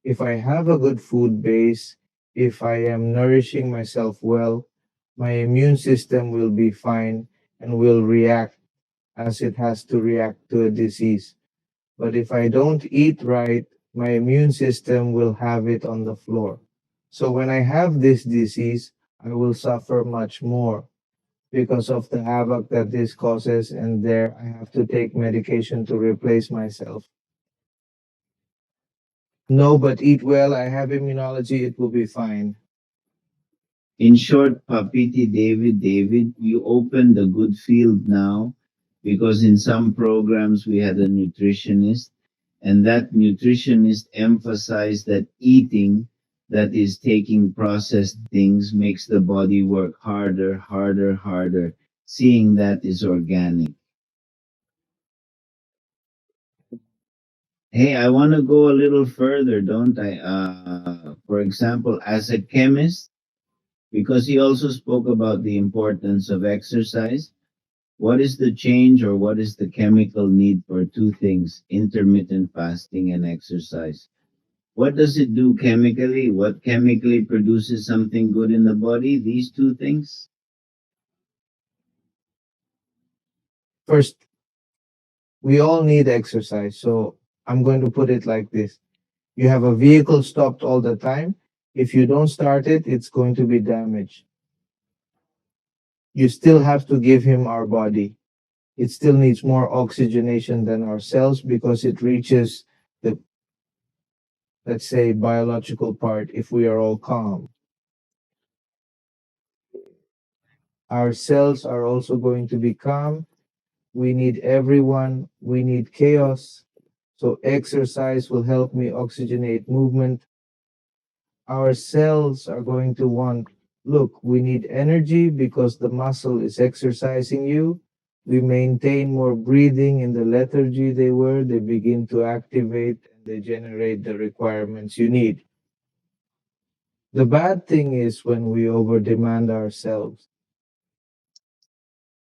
If I have a good food base, if I am nourishing myself well, my immune system will be fine and will react as it has to react to a disease. But if I don't eat right, my immune system will have it on the floor. So when I have this disease, I will suffer much more because of the havoc that this causes, and there I have to take medication to replace myself. No, but eat well, I have immunology, it will be fine. In short, Papiti David, you opened a good field now because in some programs we had a nutritionist, and that nutritionist emphasized that eating that is taking processed things makes the body work harder, seeing that is organic. Hey, I want to go a little further, don't I? For example, as a chemist, because he also spoke about the importance of exercise. What is the change or what is the chemical need for two things, intermittent fasting and exercise? What does it do chemically? What chemically produces something good in the body? These two things? First, we all need exercise. So I'm going to put it like this. You have a vehicle stopped all the time. If you don't start it, it's going to be damaged. You still have to give him our body. It still needs more oxygenation than our cells because it reaches the, let's say, biological part if we are all calm. Our cells are also going to be calm. We need everyone. We need chaos. So exercise will help me oxygenate movement. Our cells are going to want, look, we need energy because the muscle is exercising you. We maintain more breathing in the lethargy they were. They begin to activate and they generate the requirements you need. The bad thing is when we over demand ourselves.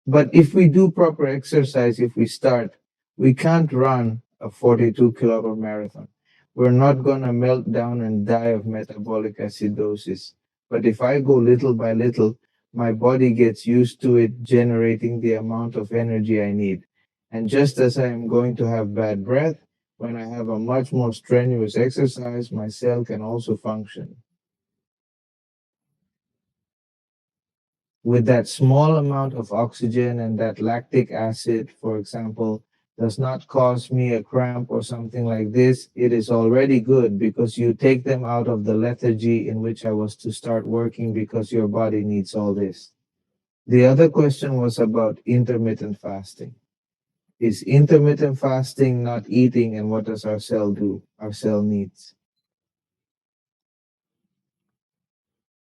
But if we do proper exercise, if we start, we can't run a 42-kilometer marathon. We're not going to melt down and die of metabolic acidosis. But if I go little by little, my body gets used to it generating the amount of energy I need. And just as I am going to have bad breath, when I have a much more strenuous exercise, my cell can also function. With that small amount of oxygen and that lactic acid, for example, does not cause me a cramp or something like this, it is already good because you take them out of the lethargy in which I was to start working because your body needs all this. The other question was about intermittent fasting. Is intermittent fasting not eating, and what does our cell do? Our cell needs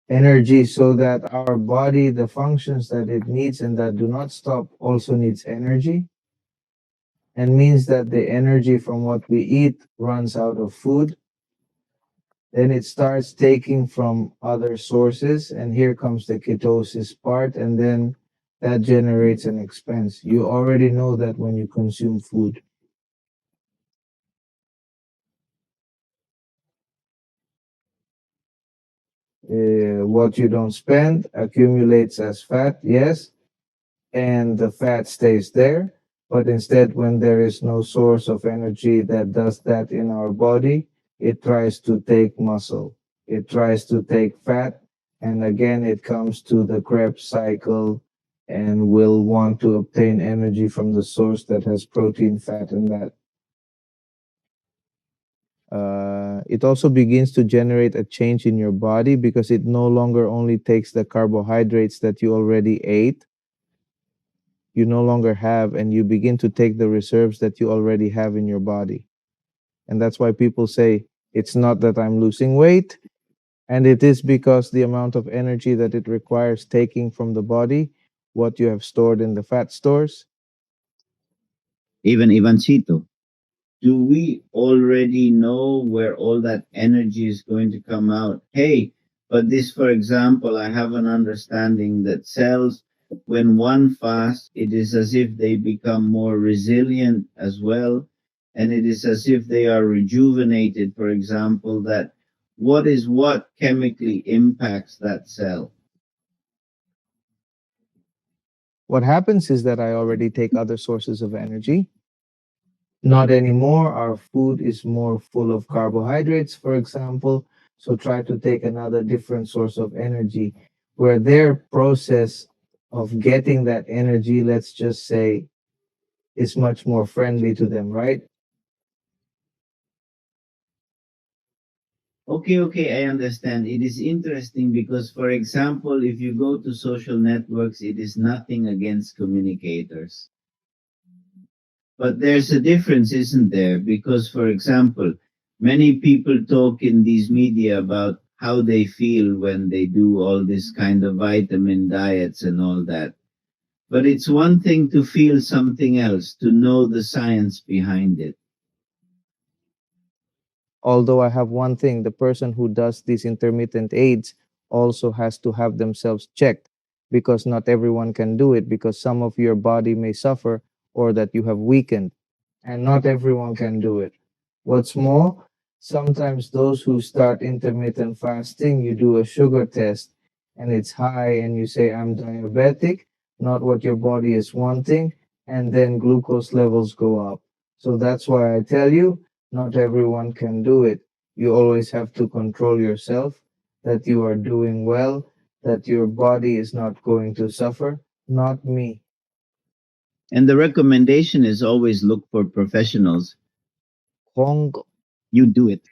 energy so that our body, the functions that it needs and that do not stop, also needs energy, and means that the energy from what we eat runs out of food. Then it starts taking from other sources, and here comes the ketosis part, and then that generates an expense. You already know that when you consume food, what you don't spend accumulates as fat, yes, and the fat stays there. But instead, when there is no source of energy that does that in our body, it tries to take muscle, it tries to take fat, and again, it comes to the Krebs cycle and will want to obtain energy from the source that has protein, fat, and that. It also begins to generate a change in your body because it no longer only takes the carbohydrates that you already ate, you no longer have, and you begin to take the reserves that you already have in your body. And that's why people say, it's not that I'm losing weight, and it is because the amount of energy that it requires taking from the body, what you have stored in the fat stores. Even Ivancito, do we already know where all that energy is going to come out? Hey, but this, for example, I have an understanding that cells, when one fasts, it is as if they become more resilient as well. And it is as if they are rejuvenated, for example, that what chemically impacts that cell? What happens is that I already take other sources of energy. Not anymore. Our food is more full of carbohydrates, for example. So try to take another different source of energy where their process of getting that energy, let's just say, is much more friendly to them, right? Okay, okay, I understand. It is interesting because, for example, if you go to social networks, it is nothing against communicators. But there's a difference, isn't there? Because, for example, many people talk in these media about how they feel when they do all this kind of vitamin diets and all that. But it's one thing to feel something else, to know the science behind it. Although I have one thing, the person who does these intermittent aids also has to have themselves checked because not everyone can do it because some of your body may suffer or that you have weakened and not everyone can do it. What's more, sometimes those who start intermittent fasting, you do a sugar test and it's high and you say, I'm diabetic, not what your body is wanting, and then glucose levels go up. So that's why I tell you, not everyone can do it. You always have to control yourself, that you are doing well, that your body is not going to suffer, not me. And the recommendation is always look for professionals. Hong, You do it.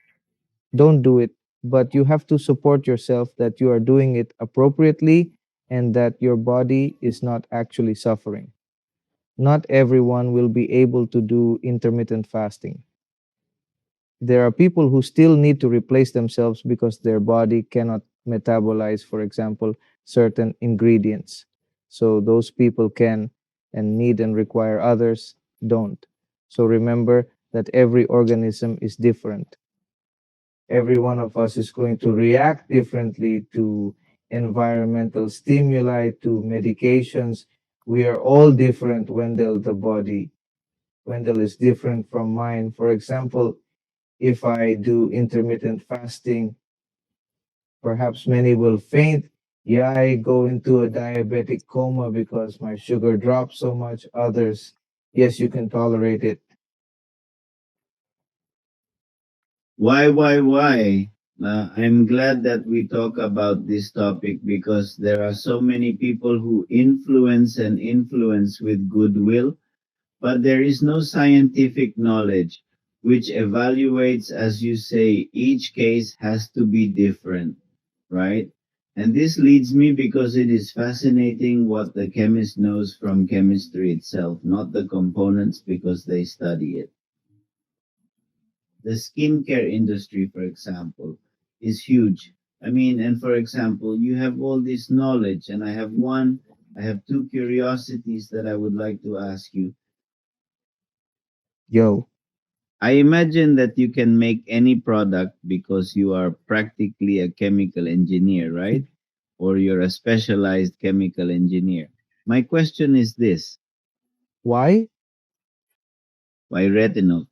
don't do it, but you have to support yourself that you are doing it appropriately and that your body is not actually suffering. Not everyone will be able to do intermittent fasting. There are people who still need to replace themselves because their body cannot metabolize, for example, certain ingredients. So those people can and need and require, others don't. So remember that every organism is different. Every one of us is going to react differently to environmental stimuli, to medications. We are all different, Wendell, the body. Wendell is different from mine. For example, if I do intermittent fasting, perhaps many will faint. Yeah, I go into a diabetic coma because my sugar drops so much. Others, yes, you can tolerate it. Why? I'm glad that we talk about this topic because there are so many people who influence with goodwill, but there is no scientific knowledge which evaluates, as you say, each case has to be different, right? And this leads me because it is fascinating what the chemist knows from chemistry itself, not the components because they study it. The skincare industry, for example, is huge. I mean, and for example, you have all this knowledge, and I have two curiosities that I would like to ask you. Yo, I imagine that you can make any product because you are practically a chemical engineer, right? Or you're a specialized chemical engineer. My question is this: Why? why retinol?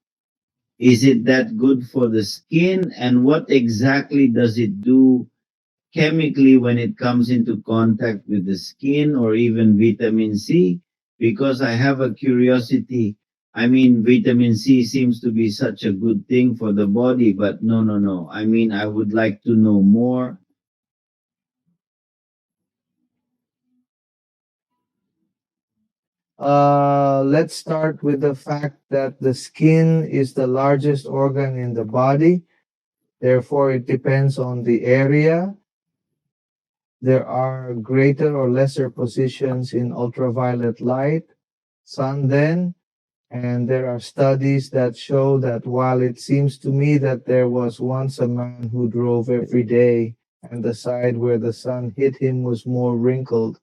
Is it that good for the skin? And what exactly does it do chemically when it comes into contact with the skin or even vitamin C? Because I have a curiosity. I mean, vitamin C seems to be such a good thing for the body, but no, no, no. I mean, I would like to know more. Let's start with the fact that the skin is the largest organ in the body. Therefore, it depends on the area. There are greater or lesser positions in ultraviolet light, sun then, and there are studies that show that while it seems to me that there was once a man who drove every day and the side where the sun hit him was more wrinkled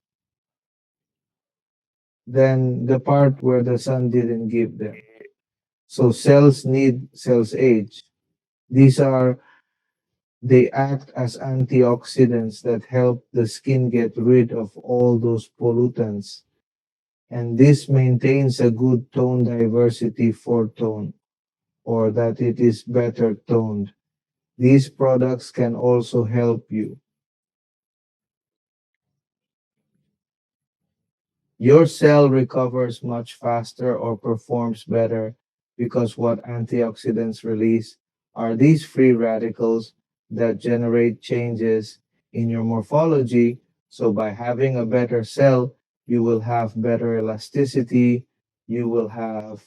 than the part where the sun didn't give them. So cells age. These are They act as antioxidants that help the skin get rid of all those pollutants, and this maintains a good tone diversity for tone, or that it is better toned. These products can also help you. Your cell recovers much faster or performs better because what antioxidants release are these free radicals that generate changes in your morphology. So, by having a better cell, you will have better elasticity. You will have,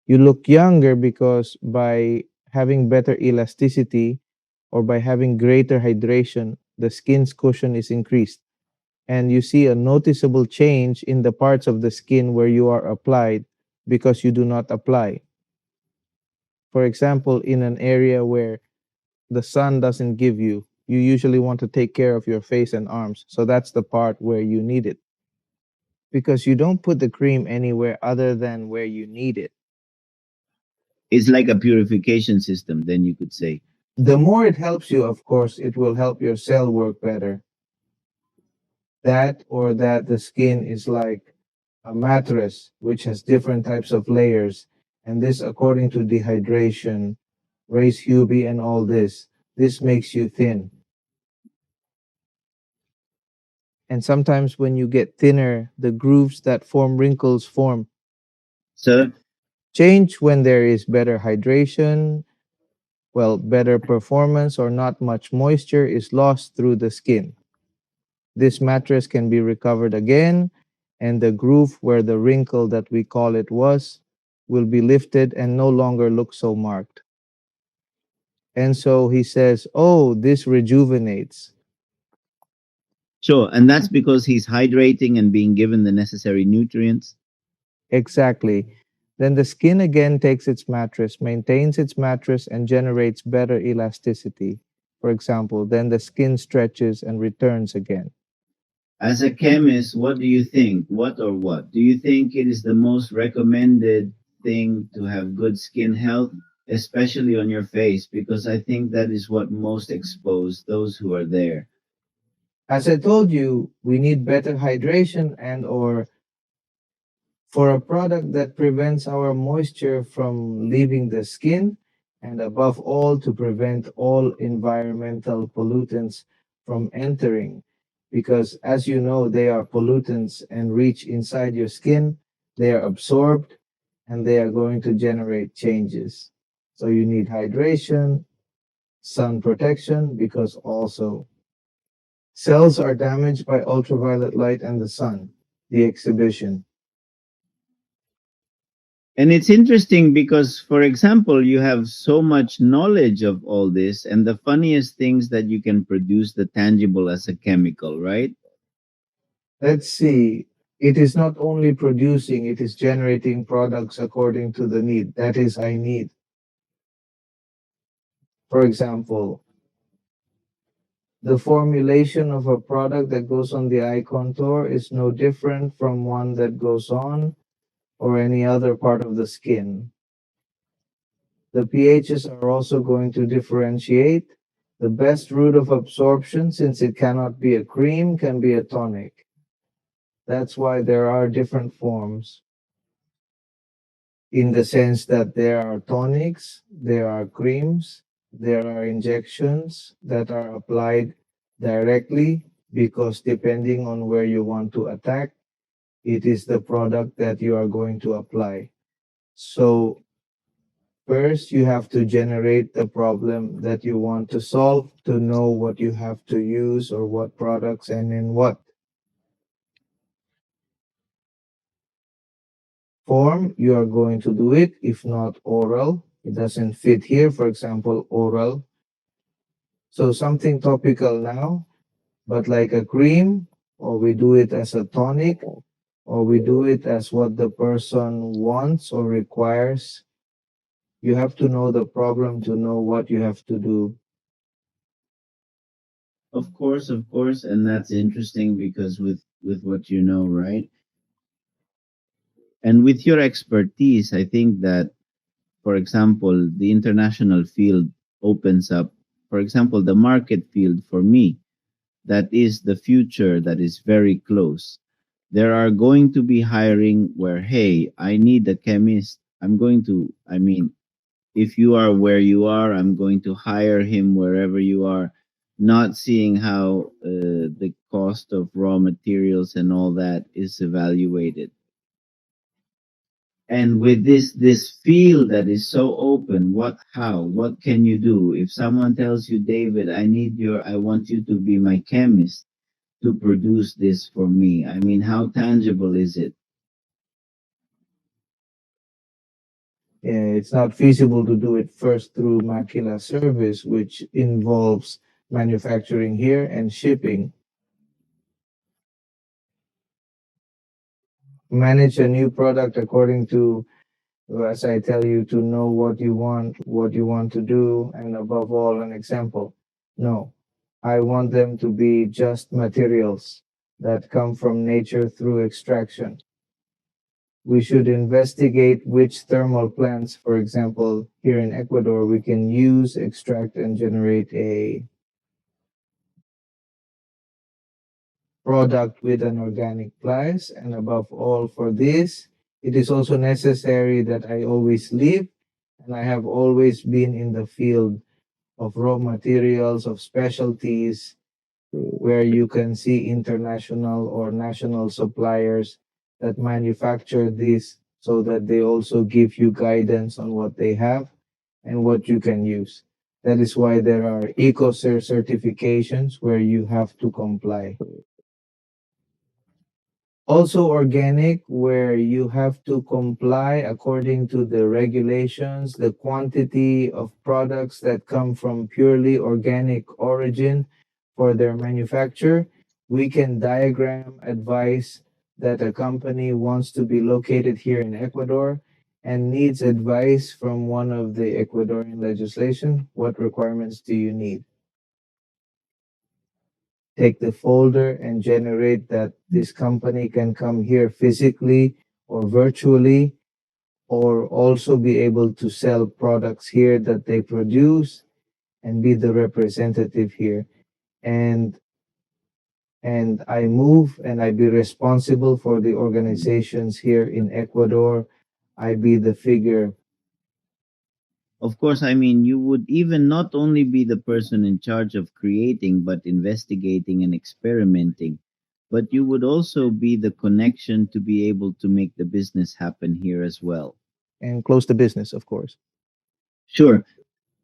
you look younger because by having better elasticity or by having greater hydration, the skin's cushion is increased, and you see a noticeable change in the parts of the skin where you are applied because you do not apply. For example, in an area where the sun doesn't give you, you usually want to take care of your face and arms. So that's the part where you need it because you don't put the cream anywhere other than where you need it. It's like a purification system, then you could say. The more it helps you, of course, it will help your cell work better. That the skin is like a mattress which has different types of layers, and this according to dehydration, race Hubie, and all this. This makes you thin. And sometimes when you get thinner, the grooves that form wrinkles form. So, Change when there is better hydration, well, better performance, or not much moisture is lost through the skin. This mattress can be recovered again, and the groove where the wrinkle that we call it was will be lifted and no longer look so marked. And so he says, oh, this rejuvenates. sure. And that's because he's hydrating and being given the necessary nutrients. Exactly. Then the skin again takes its mattress, maintains its mattress, and generates better elasticity. For example, then the skin stretches and returns again. As a chemist, what do you think? What or what? Do you think it is the most recommended thing to have good skin health, especially on your face? Because I think that is what most expose those who are there. As I told you, we need better hydration and or for a product that prevents our moisture from leaving the skin, and above all, to prevent all environmental pollutants from entering. Because, as you know, they are pollutants and reach inside your skin, they are absorbed, and they are going to generate changes. So, you need hydration, sun protection, because also cells are damaged by ultraviolet light and the sun, the exhibition. And it's interesting because, for example, you have so much knowledge of all this, and the funniest things that you can produce the tangible as a chemical, right? Let's see. It is not only producing, it is generating products according to the need. That is, I need. For example, The formulation of a product that goes on the eye contour is no different from one that goes on or any other part of the skin. The pHs are also going to differentiate. The best route of absorption, since it cannot be a cream, can be a tonic. That's why there are different forms, in the sense that there are tonics, there are creams, there are injections that are applied directly, because depending on where you want to attack, it is the product that you are going to apply. So first, you have to generate the problem that you want to solve to know what you have to use or what products and in what form you are going to do it. If not oral, it doesn't fit here. For example, oral. So something topical now, but like a cream, or we do it as a tonic, or we do it as what the person wants or requires. You have to know the problem to know what you have to do. Of course, and that's interesting because with what you know, right? And with your expertise, I think that, for example, the international field opens up, for example, the market field for me, that is the future that is very close. There are going to be hiring where, hey, I need a chemist. I mean, if you are where you are, I'm going to hire him wherever you are, not seeing how the cost of raw materials and all that is evaluated. And with this field that is so open, what can you do? If someone tells you, David, I want you to be my chemist to produce this for me. I mean, how tangible is it? It's not feasible to do it first through Maquila service, which involves manufacturing here and shipping. Manage a new product according to, as I tell you, to know what you want to do, and above all, an example. No, I want them to be just materials that come from nature through extraction. We should investigate which thermal plants, for example, here in Ecuador, we can use, extract, and generate a product with an organic price. And above all, for this, it is also necessary that I always live, and I have always been in the field of raw materials, of specialties, where you can see international or national suppliers that manufacture this, so that they also give you guidance on what they have and what you can use. That is why there are EcoCert certifications where you have to comply. Also organic, where you have to comply according to the regulations, the quantity of products that come from purely organic origin for their manufacture. We can diagram advice that a company wants to be located here in Ecuador and needs advice from one of the Ecuadorian legislation. What requirements do you need? Take the folder and generate that this company can come here physically or virtually, or also be able to sell products here that they produce and be the representative here. And I move and I be responsible for the organizations here in Ecuador. I be the figure. Of course, I mean, you would even not only be the person in charge of creating, but investigating and experimenting, but you would also be the connection to be able to make the business happen here as well. And close the business, of course. Sure.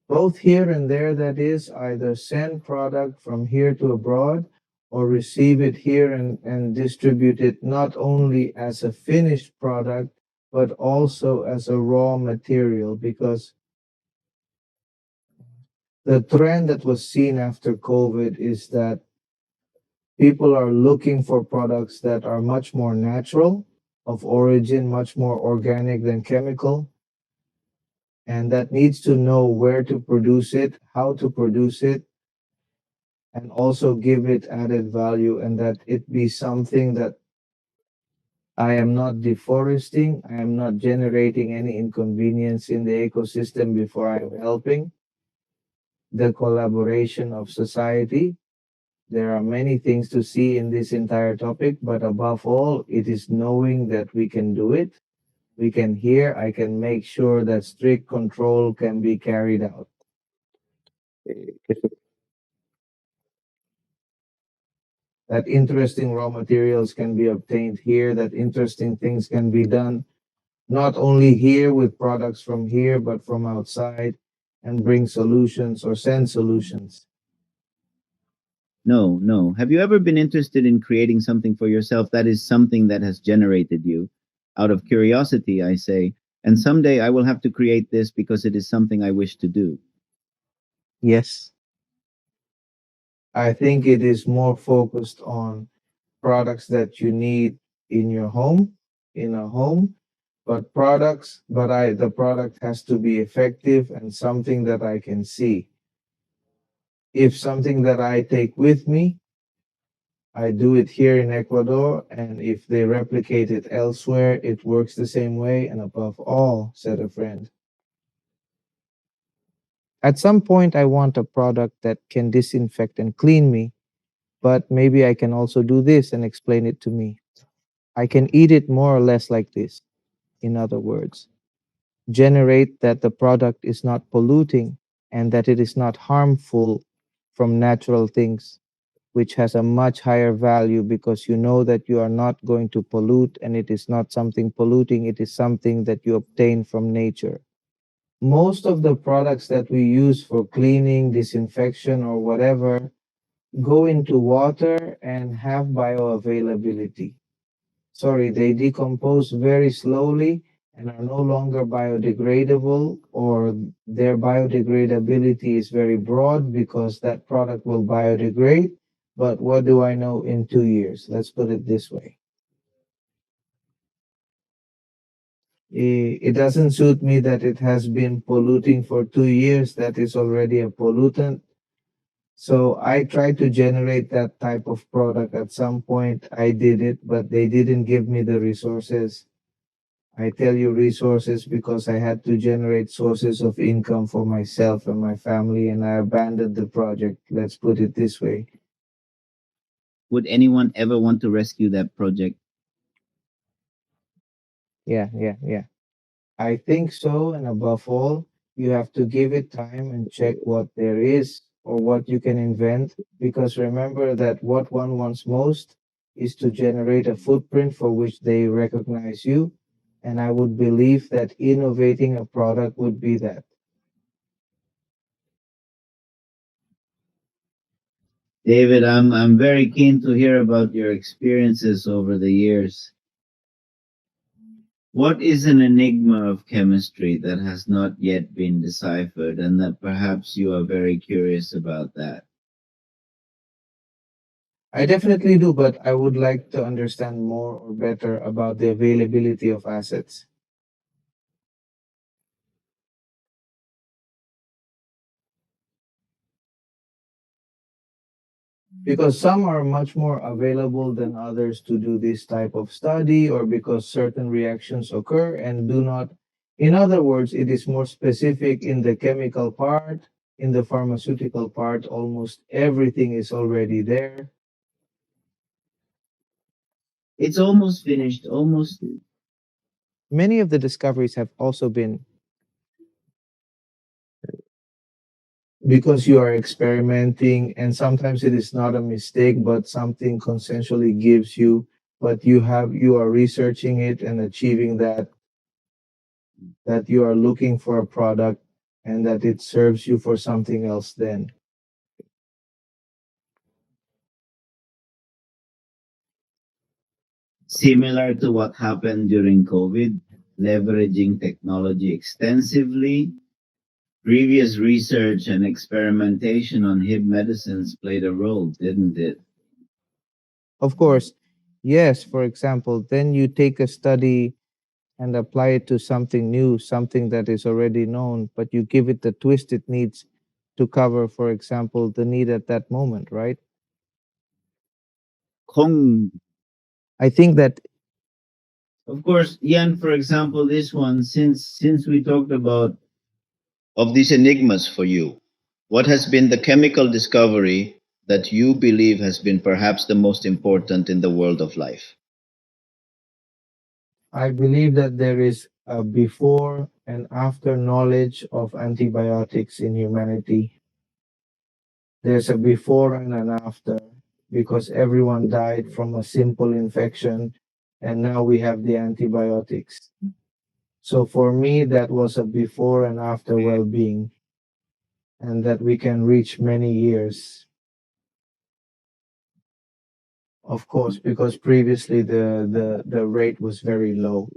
Both here and there, that is, either send product from here to abroad or receive it here and distribute it not only as a finished product, but also as a raw material, because the trend that was seen after COVID is that people are looking for products that are much more natural of origin, much more organic than chemical, and that needs to know where to produce it, how to produce it, and also give it added value, and that it be something that I am not deforesting, I am not generating any inconvenience in the ecosystem before I am helping the collaboration of society. There are many things to see in this entire topic, but above all, it is knowing that we can do it. We can hear, I can make sure that strict control can be carried out. That interesting raw materials can be obtained here, that interesting things can be done, not only here with products from here, but from outside, and bring solutions or send solutions. No, no. Have you ever been interested in creating something for yourself that is something that has generated you? Out of curiosity, I say, and someday I will have to create this because it is something I wish to do. Yes. I think it is more focused on products that you need in your home, in a home, but the product has to be effective and something that I can see. If something that I take with me, I do it here in Ecuador, and if they replicate it elsewhere, it works the same way. And above all, said a friend, at some point, I want a product that can disinfect and clean me, but maybe I can also do this and explain it to me. I can eat it more or less like this. In other words, generate that the product is not polluting and that it is not harmful from natural things, which has a much higher value because you know that you are not going to pollute and it is not something polluting, it is something that you obtain from nature. Most of the products that we use for cleaning, disinfection, or whatever go into water and have bioavailability. Sorry, they decompose very slowly and are no longer biodegradable, or their biodegradability is very broad because that product will biodegrade. But what do I know in 2 years? Let's put it this way. It doesn't suit me that it has been polluting for 2 years. That is already a pollutant. So I tried to generate that type of product. At some point, I did it, but they didn't give me the resources. I tell you resources because I had to generate sources of income for myself and my family, and I abandoned the project. Let's put it this way. Would anyone ever want to rescue that project? Yeah. I think so, and above all, you have to give it time and check what there is or what you can invent, because remember that what one wants most is to generate a footprint for which they recognize you, and I would believe that innovating a product would be that. David, I'm very keen to hear about your experiences over the years. What is an enigma of chemistry that has not yet been deciphered and that perhaps you are very curious about that? I definitely do, but I would like to understand more or better about the availability of assets. Because some are much more available than others to do this type of study, or because certain reactions occur and do not. In other words, it is more specific in the chemical part. In the pharmaceutical part, almost everything is already there. It's almost finished, almost. Many of the discoveries have also been because you are experimenting, and sometimes it is not a mistake but something consensually gives you, but you are researching it and achieving that you are looking for a product and that it serves you for something else then. Similar to what happened during COVID, leveraging technology extensively, previous research and experimentation on hip medicines played a role, didn't it? Of course, yes, for example, then you take a study and apply it to something new, something that is already known, but you give it the twist it needs. to cover, for example, the need at that moment, right? Kong, I think that of course, Ian, for example, this one, since we talked about of these enigmas for you, what has been the chemical discovery that you believe has been perhaps the most important in the world of life? I believe that there is a before and after knowledge of antibiotics in humanity. There's a before and an after because everyone died from a simple infection and now we have the antibiotics. So for me, that was a before and after well being, and that we can reach many years, of course, because previously the rate was very low.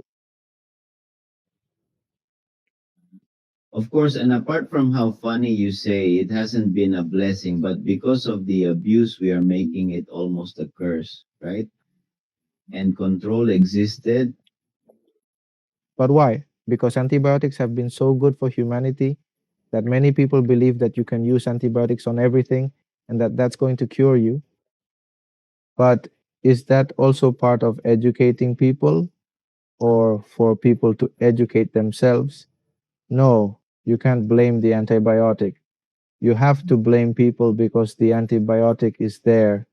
Of course, and apart from how funny you say it hasn't been a blessing, but because of the abuse, we are making it almost a curse, right? And control existed. But why? Because antibiotics have been so good for humanity that many people believe that you can use antibiotics on everything and that that's going to cure you. But is that also part of educating people or for people to educate themselves? No, you can't blame the antibiotic. You have to blame people because the antibiotic is there.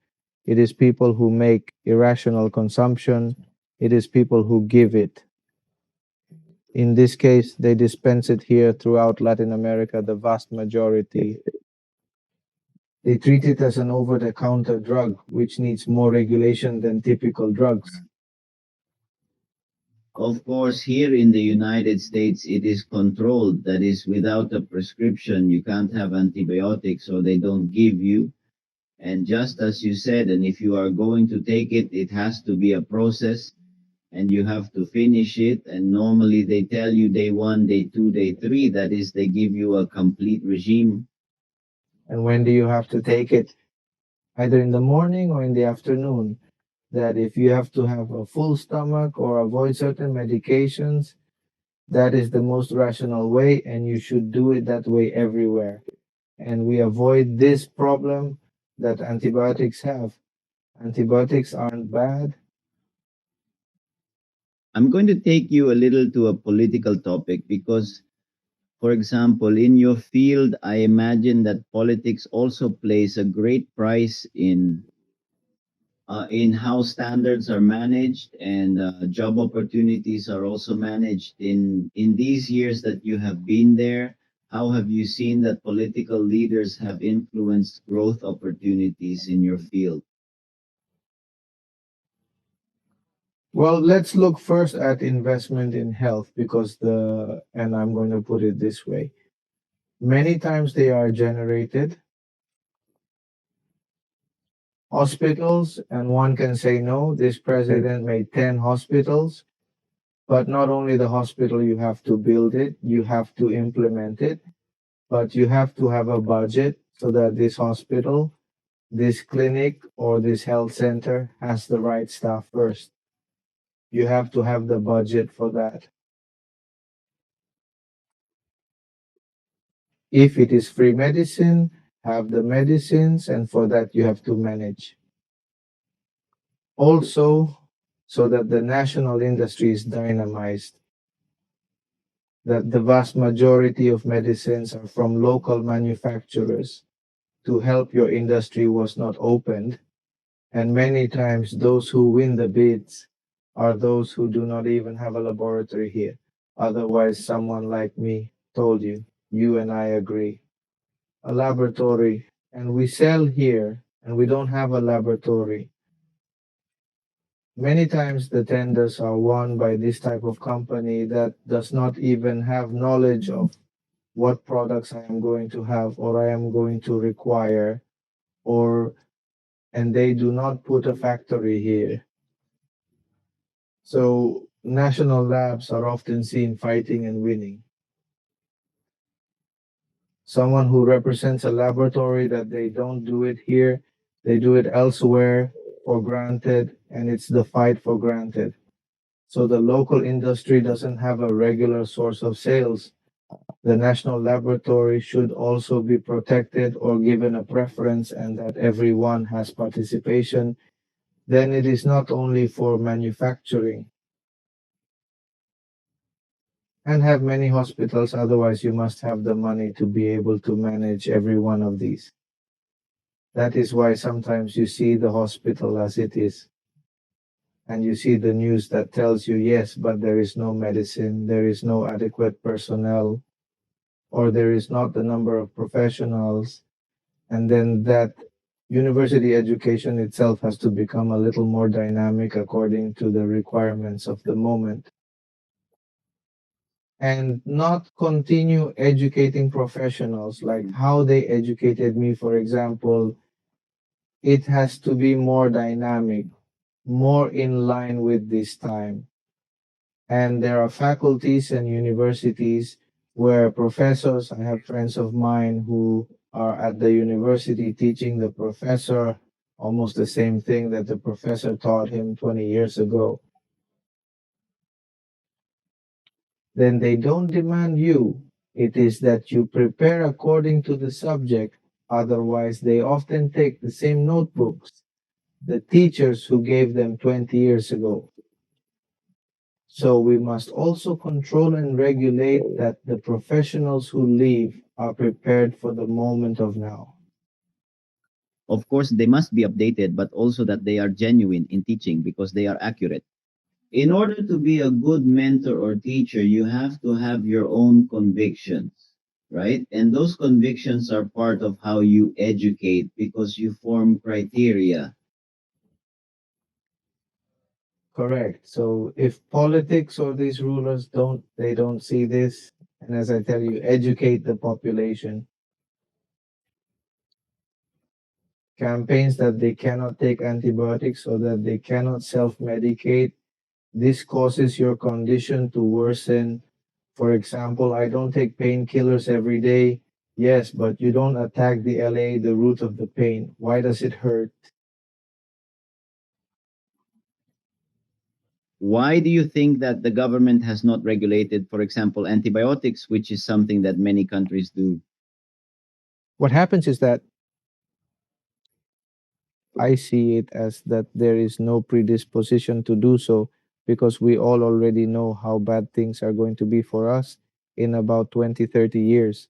It is people who make irrational consumption. It is people who give it. In this case, they dispense it here throughout Latin America, the vast majority. They treat it as an over the counter drug, which needs more regulation than typical drugs. Of course, here in the United States, it is controlled. That is, without a prescription, you can't have antibiotics, so they don't give you. And just as you said, and if you are going to take it, it has to be a process and you have to finish it. And normally they tell you day one, day two, day three. That is, they give you a complete regime. And when do you have to take it? Either in the morning or in the afternoon. That if you have to have a full stomach or avoid certain medications, that is the most rational way, and you should do it that way everywhere. And we avoid this problem that antibiotics have. Antibiotics aren't bad. I'm going to take you a little to a political topic because, for example, in your field, I imagine that politics also plays a great price in how standards are managed and job opportunities are also managed in these years that you have been there. How have you seen that political leaders have influenced growth opportunities in your field? Well, let's look first at investment in health because and I'm going to put it this way, many times they are generated hospitals, and one can say, no, this president made 10 hospitals, but not only the hospital, you have to build it, you have to implement it, but you have to have a budget so that this hospital, this clinic, or this health center has the right staff first. You have to have the budget for that. If it is free medicine, have the medicines, and for that you have to manage. Also, so that the national industry is dynamized, that the vast majority of medicines are from local manufacturers to help your industry was not opened. And many times those who win the bids are those who do not even have a laboratory here. Otherwise, someone like me told you, you and I agree. A laboratory, and we sell here, and we don't have a laboratory. Many times the tenders are won by this type of company that does not even have knowledge of what products I am going to have or I am going to require, or and they do not put a factory here. So national labs are often seen fighting and winning. Someone who represents a laboratory that they don't do it here, they do it elsewhere for granted, and it's the fight for granted. So the local industry doesn't have a regular source of sales. the national laboratory should also be protected or given a preference and that everyone has participation, then it is not only for manufacturing and have many hospitals, otherwise you must have the money to be able to manage every one of these. That is why sometimes you see the hospital as it is, and you see the news that tells you, yes, but there is no medicine, there is no adequate personnel, or there is not the number of professionals, and then that university education itself has to become a little more dynamic according to the requirements of the moment and not continue educating professionals like how they educated me, for example. It has to be more dynamic, more in line with this time. And there are faculties and universities where professors, I have friends of mine who are at the university teaching the professor almost the same thing that the professor taught him 20 years ago. Then they don't demand you. It is that you prepare according to the subject. Otherwise, they often take the same notebooks, the teachers who gave them 20 years ago. So we must also control and regulate that the professionals who leave are prepared for the moment of now. Of course, they must be updated, but also that they are genuine in teaching because they are accurate. In order to be a good mentor or teacher, you have to have your own convictions, right? And those convictions are part of how you educate because you form criteria. Correct. So if politics or these rulers don't see this, and as I tell you, educate the population, campaigns that they cannot take antibiotics or that they cannot self-medicate, this causes your condition to worsen. For example, I don't take painkillers every day. Yes, but you don't attack the LA, the root of the pain. Why does it hurt? Why do you think that the government has not regulated, for example, antibiotics, which is something that many countries do? What happens is that I see it as that there is no predisposition to do so because we all already know how bad things are going to be for us in about 20, 30 years.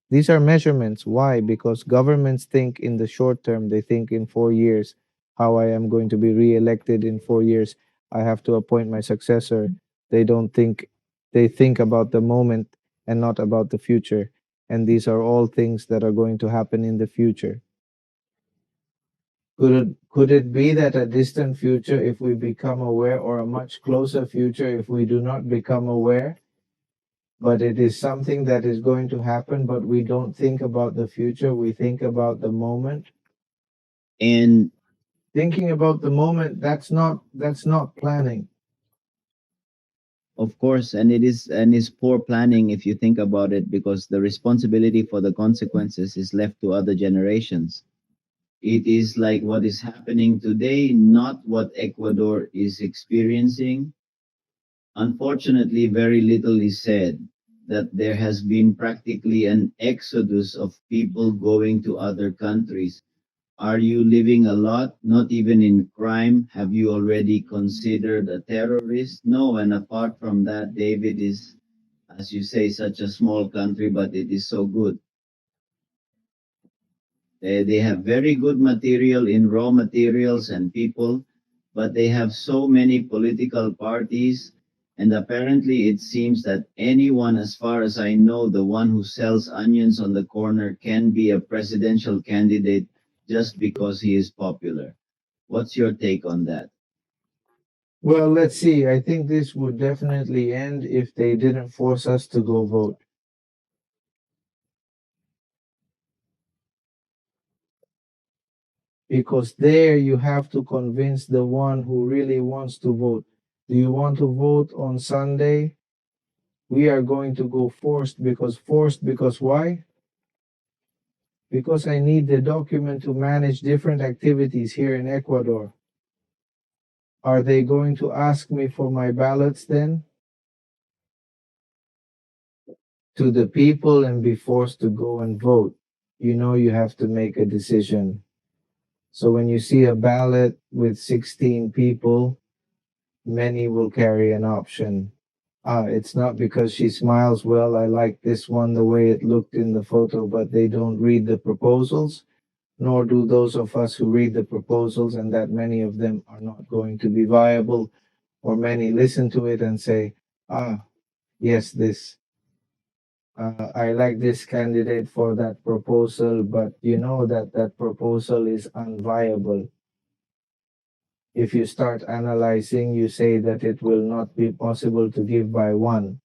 These are measurements. Why? Because governments think in the short term, they think in 4 years, how I am going to be re-elected in 4 years. I have to appoint my successor. They don't think, they think about the moment and not about the future. And these are all things that are going to happen in the future. Could it be that a distant future, if we become aware, or a much closer future, if we do not become aware, but it is something that is going to happen, but we don't think about the future, we think about the moment. And Thinking about the moment, that's not planning. of course, and is poor planning if you think about it, because the responsibility for the consequences is left to other generations. It is like what is happening today, not what Ecuador is experiencing. Unfortunately, very little is said that there has been practically an exodus of people going to other countries. Are you living a lot, not even in crime? Have you already considered a terrorist? No, and apart from that, David is, as you say, such a small country, but it is so good. They have very good material in raw materials and people, but they have so many political parties. And apparently, it seems that anyone, as far as I know, the one who sells onions on the corner can be a presidential candidate just because he is popular. What's your take on that? Well, let's see. I think this would definitely end if they didn't force us to go vote. Because there you have to convince the one who really wants to vote. Do you want to vote on Sunday? We are going to go forced because why? Because I need the document to manage different activities here in Ecuador. Are they going to ask me for my ballots then? to the people and be forced to go and vote, you know you have to make a decision. So when you see a ballot with 16 people, many will carry an option. It's not because she smiles well, I like this one the way it looked in the photo, but they don't read the proposals, nor do those of us who read the proposals, and that many of them are not going to be viable, or many listen to it and say, ah, yes, this. I like this candidate for that proposal, but you know that that proposal is unviable. If you start analyzing, you say that it will not be possible to give by one.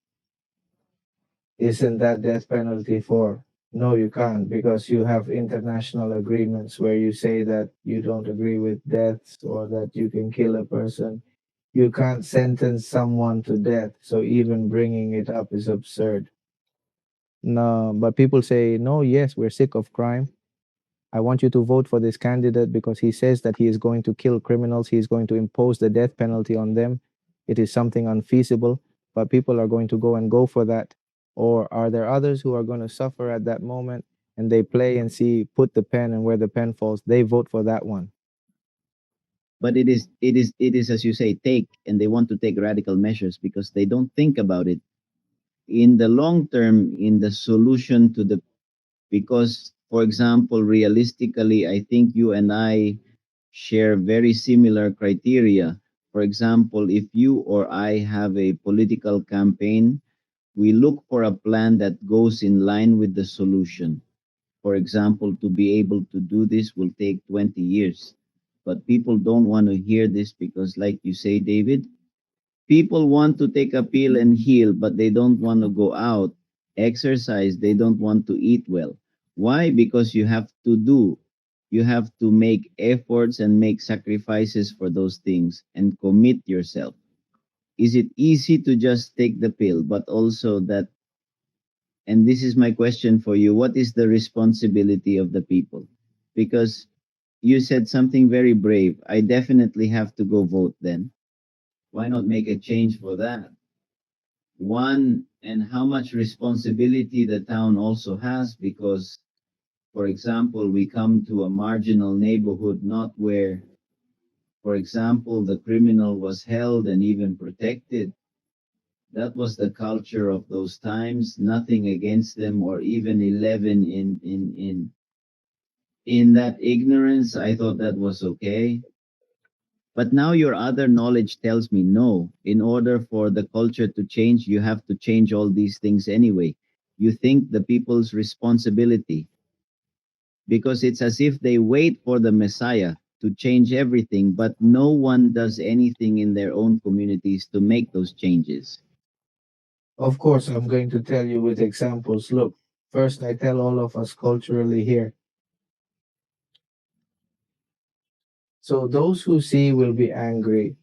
Isn't that death penalty for? No, you can't, because you have international agreements where you say that you don't agree with deaths or that you can kill a person. You can't sentence someone to death, so even bringing it up is absurd. No, but people say, no, yes, we're sick of crime. I want you to vote for this candidate because he says that he is going to kill criminals, he is going to impose the death penalty on them. It is something unfeasible, but people are going to go for that. Or are there others who are going to suffer at that moment and they play and see, put the pen and where the pen falls, they vote for that one? But it is as you say, take, and they want to take radical measures because they don't think about it in the long term, in the solution to the, because for example, realistically, I think you and I share very similar criteria. For example, if you or I have a political campaign, we look for a plan that goes in line with the solution. For example, to be able to do this will take 20 years. But people don't want to hear this because, like you say, David, people want to take a pill and heal, but they don't want to go out, exercise, they don't want to eat well. Why? Because you have to make efforts and make sacrifices for those things and commit yourself. Is it easy to just take the pill, but also that, and this is my question for you, what is the responsibility of the people? Because you said something very brave. I definitely have to go vote then. Why not make a change for that? One, and how much responsibility the town also has, because, for example, we come to a marginal neighborhood, not where, for example, the criminal was held and even protected. That was the culture of those times. Nothing against them, or even 11 in that ignorance. I thought that was okay. But now your other knowledge tells me no. In order for the culture to change, you have to change all these things anyway. You think the people's responsibility, because it's as if they wait for the Messiah to change everything, but no one does anything in their own communities to make those changes. Of course, I'm going to tell you with examples. Look, first, I tell all of us culturally here. So, those who see will be angry.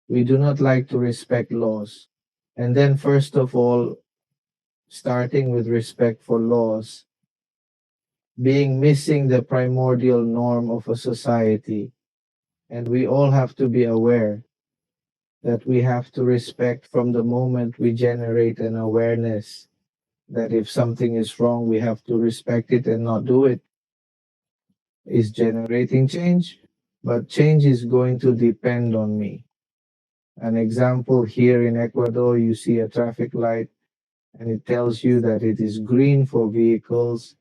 We do not like to respect laws. And then, first of all, starting with respect for laws, being missing the primordial norm of a society. And we all have to be aware that we have to respect from the moment we generate an awareness that if something is wrong, we have to respect it and not do it. Is generating change, but change is going to depend on me. An example here in Ecuador, you see a traffic light and it tells you that it is green for vehicles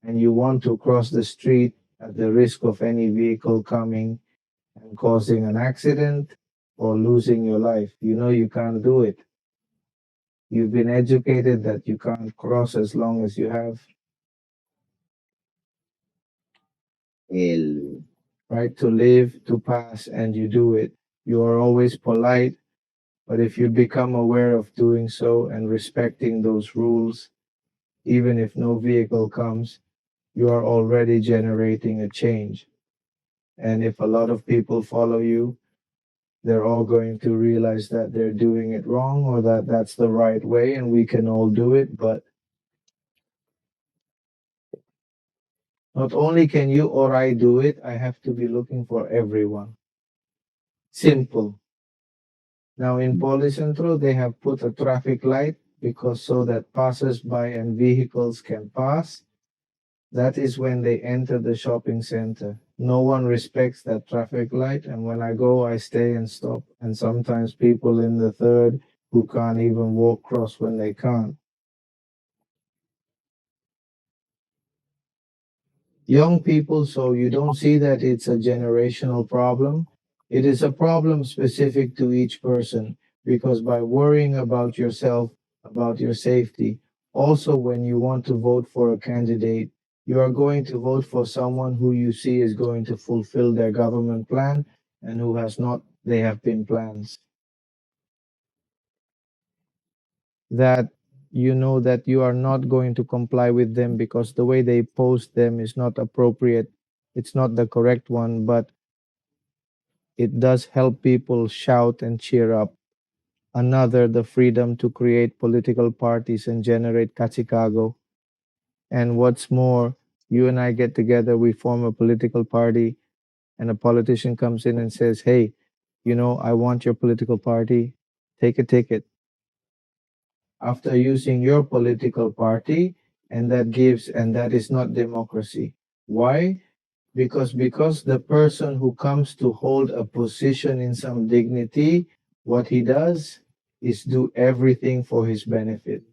and you want to cross the street at the risk of any vehicle coming and causing an accident or losing your life. You know you can't do it. You've been educated that you can't cross as long as you have El, right to live, to pass, and you do it. You are always polite, but if you become aware of doing so and respecting those rules, even if no vehicle comes, you are already generating a change. And if a lot of people follow you, they're all going to realize that they're doing it wrong or that that's the right way and we can all do it. But not only can you or I do it, I have to be looking for everyone. Simple. Now in Policentro, they have put a traffic light because so that passers-by and vehicles can pass. That is when they enter the shopping center. No one respects that traffic light, and when I go, I stay and stop. And sometimes people in the third who can't even walk cross when they can't. Young people, so you don't see that it's a generational problem. It is a problem specific to each person because by worrying about yourself, about your safety, also when you want to vote for a candidate, you are going to vote for someone who you see is going to fulfill their government plan and who has not, they have been plans that you know that you are not going to comply with them because the way they post them is not appropriate. It's not the correct one, but it does help people shout and cheer up. Another, the freedom to create political parties and generate kachikago. And what's more, you and I get together, we form a political party, and a politician comes in and says, hey, I want your political party, take a ticket. After using your political party, and that is not democracy. Why? Because the person who comes to hold a position in some dignity, what he does is do everything for his benefit.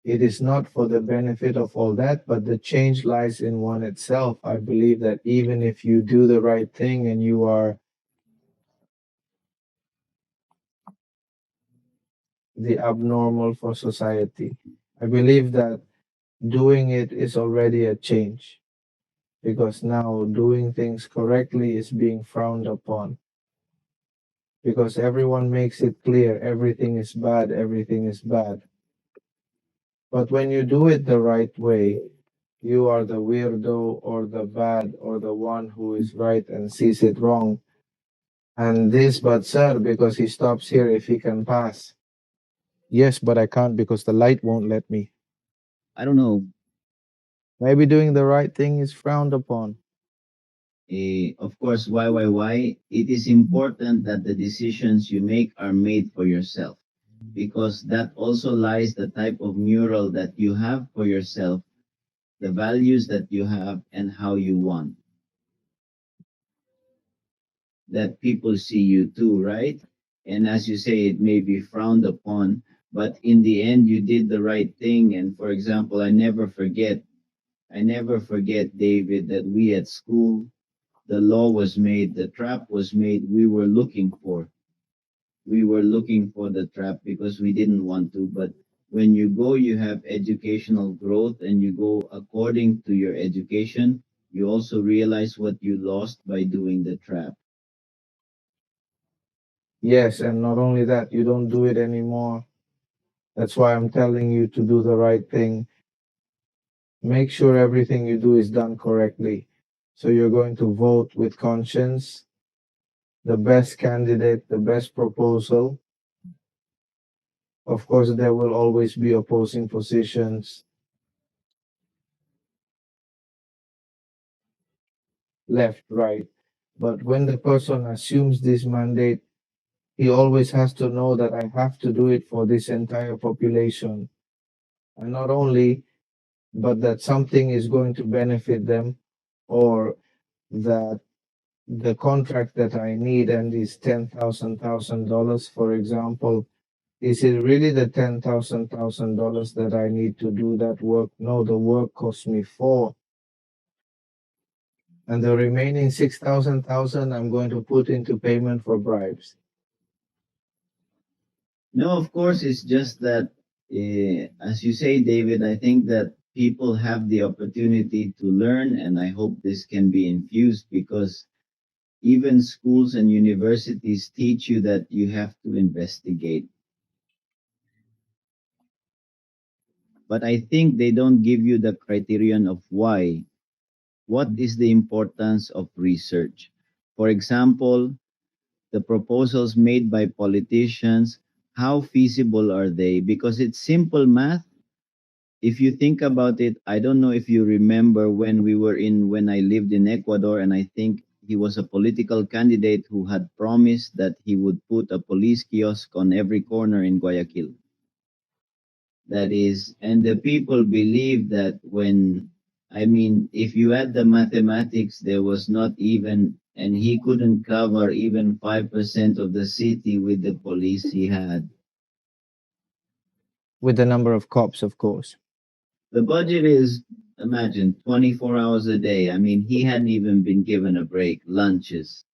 It is not for the benefit of all that, but the change lies in one itself. I believe that even if you do the right thing and you are the abnormal for society, I believe that doing it is already a change because now doing things correctly is being frowned upon because everyone makes it clear everything is bad, everything is bad. But when you do it the right way, you are the weirdo or the bad or the one who is right and sees it wrong. And this, but sir, because he stops here if he can pass. Yes, but I can't because the light won't let me. I don't know. Maybe doing the right thing is frowned upon. Of course, why? It is important that the decisions you make are made for yourself because that also lies the type of mural that you have for yourself, the values that you have, and how you want that people see you too, right? And as you say, it may be frowned upon, but in the end, you did the right thing. And for example, I never forget, David, that we at school, the law was made, the trap was made, we were looking for the trap because we didn't want to. But when you go, you have educational growth and you go according to your education, you also realize what you lost by doing the trap. Yes, and not only that, you don't do it anymore. That's why I'm telling you to do the right thing. Make sure everything you do is done correctly. So you're going to vote with conscience, the best candidate, the best proposal. Of course, there will always be opposing positions, left, right. But when the person assumes this mandate, he always has to know that I have to do it for this entire population. And not only, but that something is going to benefit them or that the contract that I need and is $10,000, for example, is it really the $10,000 that I need to do that work? No, the work cost me four, and the remaining 6,000 I'm going to put into payment for bribes. No, of course, it's just that, as you say, David, I think that people have the opportunity to learn, and I hope this can be infused because even schools and universities teach you that you have to investigate. But I think they don't give you the criterion of why. What is the importance of research? For example, the proposals made by politicians, how feasible are they? Because it's simple math. If you think about it, I don't know if you remember when I lived in Ecuador, and I think he was a political candidate who had promised that he would put a police kiosk on every corner in Guayaquil. That is, and the people believe that when, I mean, if you add the mathematics, there was not even, and he couldn't cover even 5% of the city with the police he had. with the number of cops, of course. The budget is, imagine, 24 hours a day. I mean, he hadn't even been given a break, lunches.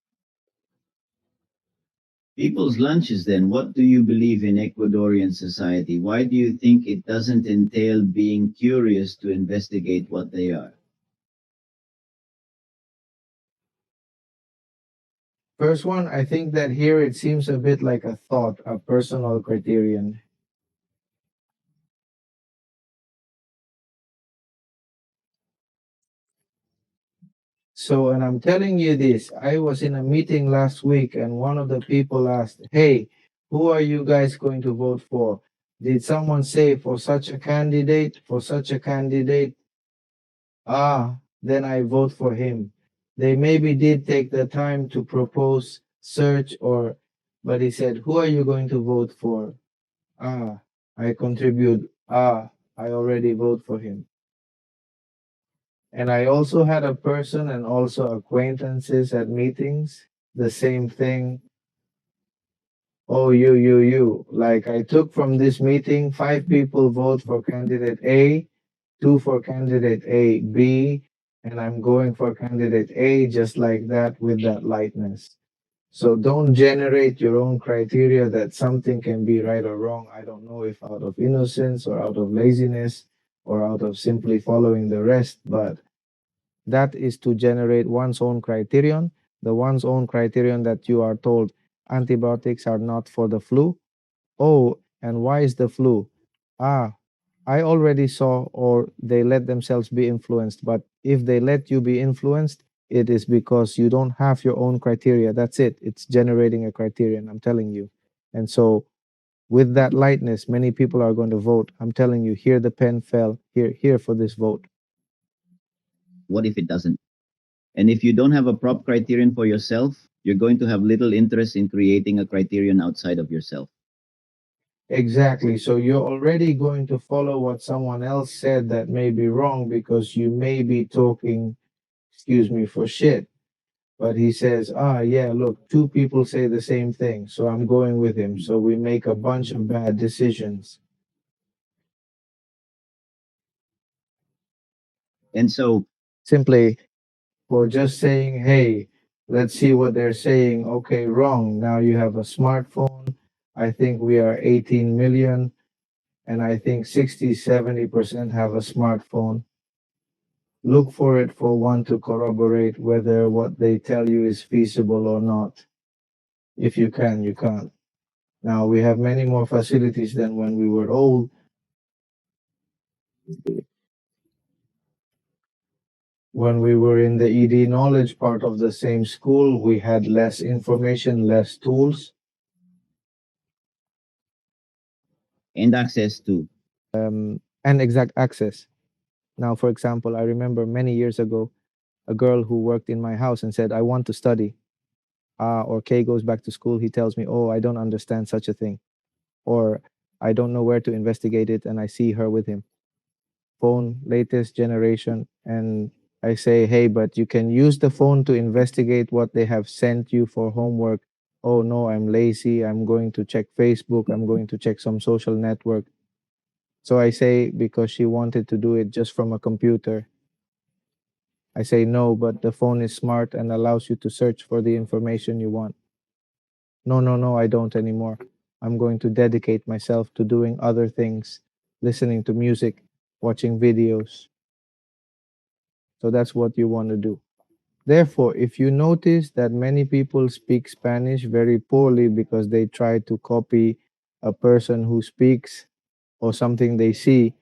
People's lunches, then, what do you believe in Ecuadorian society? Why do you think it doesn't entail being curious to investigate what they are? First one, I think that here it seems a bit like a thought, a personal criterion. So, and I'm telling you this, I was in a meeting last week and one of the people asked, "Hey, who are you guys going to vote for? Did someone say for such a candidate, for such a candidate? Ah, then I vote for him." They maybe did take the time to propose, search, or, but he said, "Who are you going to vote for?" Ah, I contribute. Ah, I already vote for him. And I also had a person and also acquaintances at meetings, the same thing. Oh, you. Like I took from this meeting, five people vote for candidate A, two for candidate A, B, and I'm going for candidate A just like that with that lightness. So don't generate your own criteria that something can be right or wrong. I don't know if out of innocence or out of laziness or out of simply following the rest, but that is to generate one's own criterion, the one's own criterion that you are told antibiotics are not for the flu. Oh, and why is the flu? Ah, I already saw, or they let themselves be influenced. But if they let you be influenced, it is because you don't have your own criteria. That's it. It's generating a criterion, I'm telling you. And so, with that lightness, many people are going to vote. I'm telling you, here the pen fell, here for this vote. What if it doesn't? And if you don't have a prop criterion for yourself, you're going to have little interest in creating a criterion outside of yourself. Exactly. So you're already going to follow what someone else said that may be wrong because you may be talking, excuse me, for shit. But he says, ah, yeah, look, two people say the same thing. So I'm going with him. So we make a bunch of bad decisions. And so, Simply for just saying, hey, let's see what they're saying. Okay, wrong. Now you have a smartphone. I think we are 18 million. And I think 60-70% have a smartphone. Look for it for one to corroborate whether what they tell you is feasible or not. If you can, you can't. Now we have many more facilities than when we were old. When we were in the ED knowledge part of the same school, we had less information, less tools, and access to. and exact access. Now, for example, I remember many years ago, a girl who worked in my house and said, I want to study. Or K goes back to school, he tells me, oh, I don't understand such a thing. Or I don't know where to investigate it, and I see her with him. Phone, latest generation, and I say, hey, but you can use the phone to investigate what they have sent you for homework. Oh no, I'm lazy. I'm going to check Facebook. I'm going to check some social network. So I say, because she wanted to do it just from a computer. I say, no, but the phone is smart and allows you to search for the information you want. No, I don't anymore. I'm going to dedicate myself to doing other things, listening to music, watching videos. So that's what you want to do. Therefore, if you notice that many people speak Spanish very poorly because they try to copy a person who speaks or something they see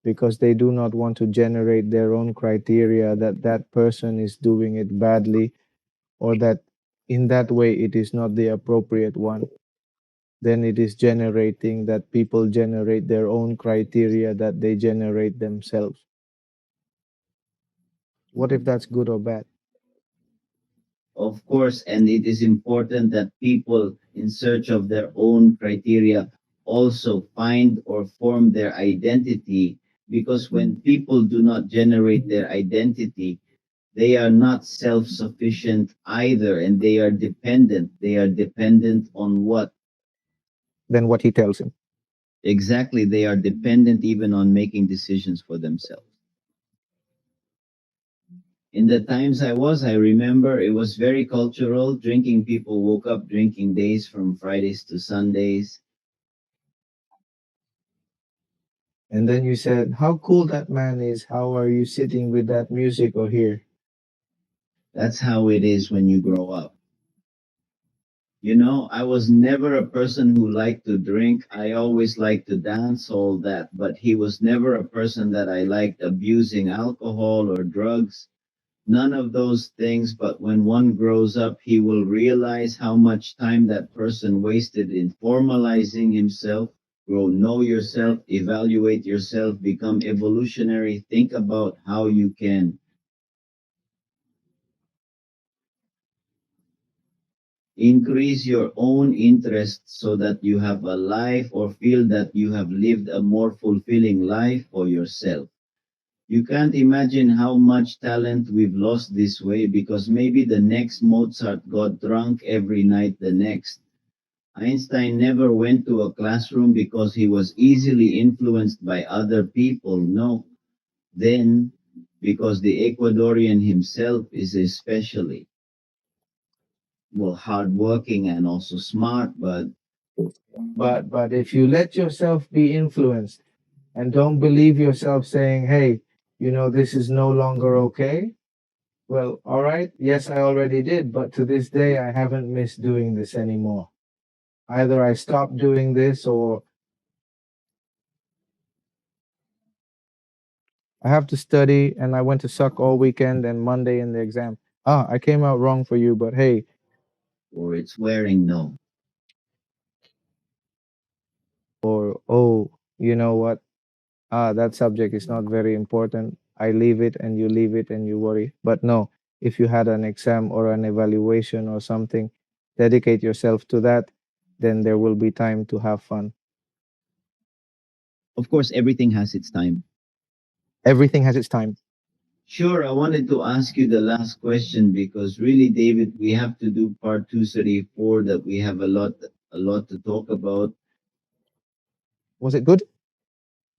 because they do not want to generate their own criteria that that person is doing it badly or that in that way it is not the appropriate one, then it is generating that people generate their own criteria that they generate themselves. What if that's good or bad? Of course, and it is important that people, in search of their own criteria, also find or form their identity, because when people do not generate their identity, they are not self sufficient either, and they are dependent. They are dependent on what? Than what he tells him. Exactly. They are dependent even on making decisions for themselves. In the times I remember it was very cultural. Drinking people woke up drinking days from Fridays to Sundays. And then you said, how cool that man is. How are you sitting with that music or here? That's how it is when you grow up. You know, I was never a person who liked to drink. I always liked to dance, all that, but he was never a person that I liked abusing alcohol or drugs. None of those things, but when one grows up, he will realize how much time that person wasted in formalizing himself. Grow, know yourself, evaluate yourself, become evolutionary. Think about how you can increase your own interests so that you have a life or feel that you have lived a more fulfilling life for yourself. You can't imagine how much talent we've lost this way, because maybe the next Mozart got drunk every night the next. Einstein never went to a classroom because he was easily influenced by other people. No, then because the Ecuadorian himself is especially, well, hardworking and also smart, but But if you let yourself be influenced and don't believe yourself saying, hey, this is no longer okay. Well, all right. Yes, I already did, but to this day, I haven't missed doing this anymore. Either I stopped doing this or I have to study and I went to suck all weekend and Monday in the exam. Ah, I came out wrong for you, but hey, or it's wearing no. or oh, you know what? Ah, that subject is not very important. I leave it and you leave it and you worry. But no, if you had an exam or an evaluation or something, dedicate yourself to that, then there will be time to have fun. Of course, everything has its time. Everything has its time. Sure, I wanted to ask you the last question because really, David, we have to do part 234, that we have a lot to talk about. Was it good?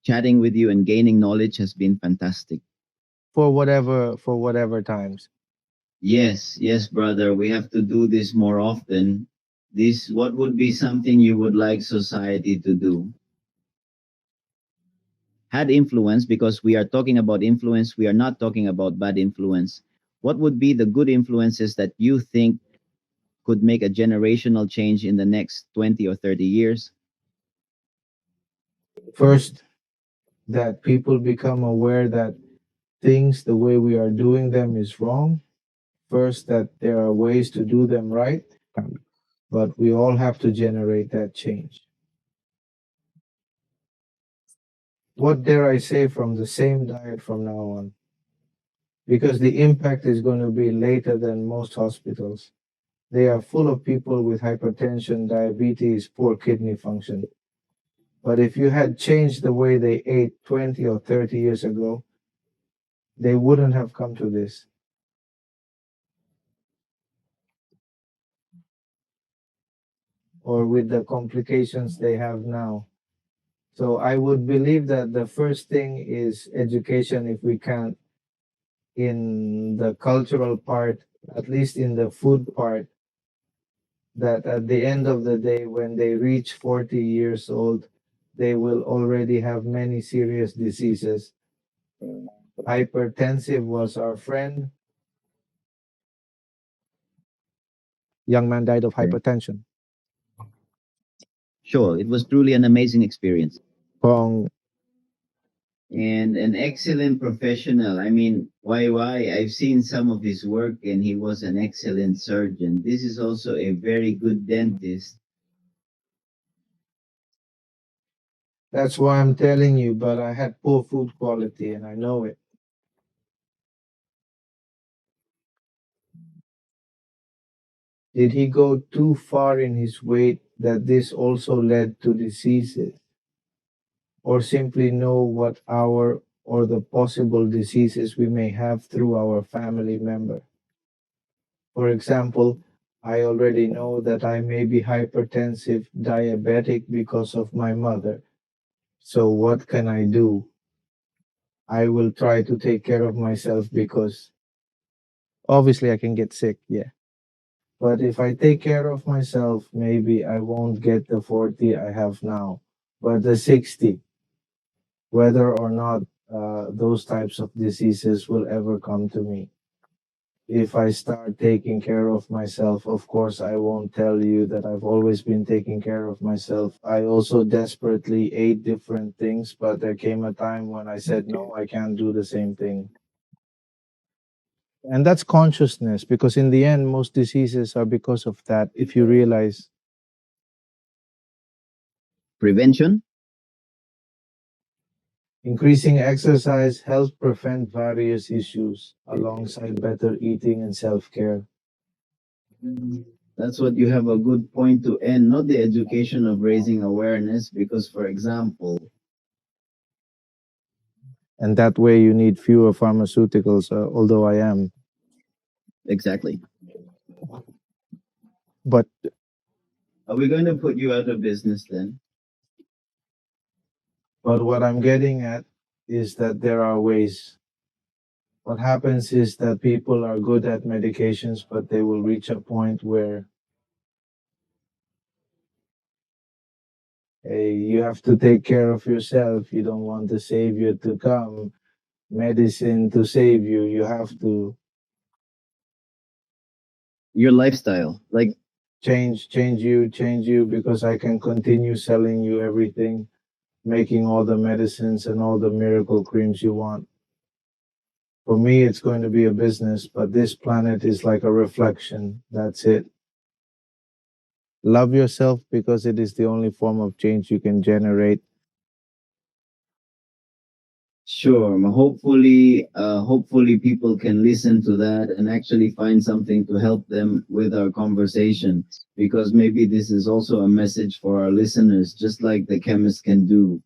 Chatting with you and gaining knowledge has been fantastic. For whatever times. Yes, yes, brother, we have to do this more often. This, what would be something you would like society to do? Had influence, because we are talking about influence, we are not talking about bad influence. What would be the good influences that you think could make a generational change in the next 20 or 30 years? First, that people become aware that things the way we are doing them is wrong. First, that there are ways to do them right, but we all have to generate that change. What dare I say, from the same diet from now on? Because the impact is going to be later than most hospitals. They are full of people with hypertension, diabetes, poor kidney function. But if you had changed the way they ate 20 or 30 years ago, they wouldn't have come to this, or with the complications they have now. So I would believe that the first thing is education, if we can, in the cultural part, at least in the food part, that at the end of the day, when they reach 40 years old, they will already have many serious diseases. Hypertensive was our friend. Young man died of Okay. hypertension. Sure, it was truly an amazing experience. Wrong. And an excellent professional. I mean, why? I've seen some of his work and he was an excellent surgeon. This is also a very good dentist. That's why I'm telling you, but I had poor food quality and I know it. Did he go too far in his weight that this also led to diseases, or simply know what our or the possible diseases we may have through our family member. For example, I already know that I may be hypertensive, diabetic because of my mother. So what can I do? I will try to take care of myself because obviously I can get sick, yeah. But if I take care of myself, maybe I won't get the 40 I have now, but the 60, whether or not those types of diseases will ever come to me. If I start taking care of myself, of course, I won't tell you that I've always been taking care of myself. I also desperately ate different things, but there came a time when I said, no, I can't do the same thing. And that's consciousness, because in the end, most diseases are because of that. If you realize Prevention? increasing exercise helps prevent various issues alongside better eating and self care. That's what you have a good point to end, not the education of raising awareness, because, for example, And that way, you need fewer pharmaceuticals, although I am. exactly. But Are we going to put you out of business then? what I'm getting at is that there are ways. What happens is that people are good at medications, but they will reach a point where, hey, you have to take care of yourself. You don't want the savior to come, medicine to save you. You have to Your lifestyle. Like, change you, because I can continue selling you everything, making all the medicines and all the miracle creams you want. For me, it's going to be a business, but this planet is like a reflection. That's it. Love yourself, because it is the only form of change you can generate. sure, hopefully people can listen to that and actually find something to help them with our conversation, because maybe this is also a message for our listeners, just like the chemist can do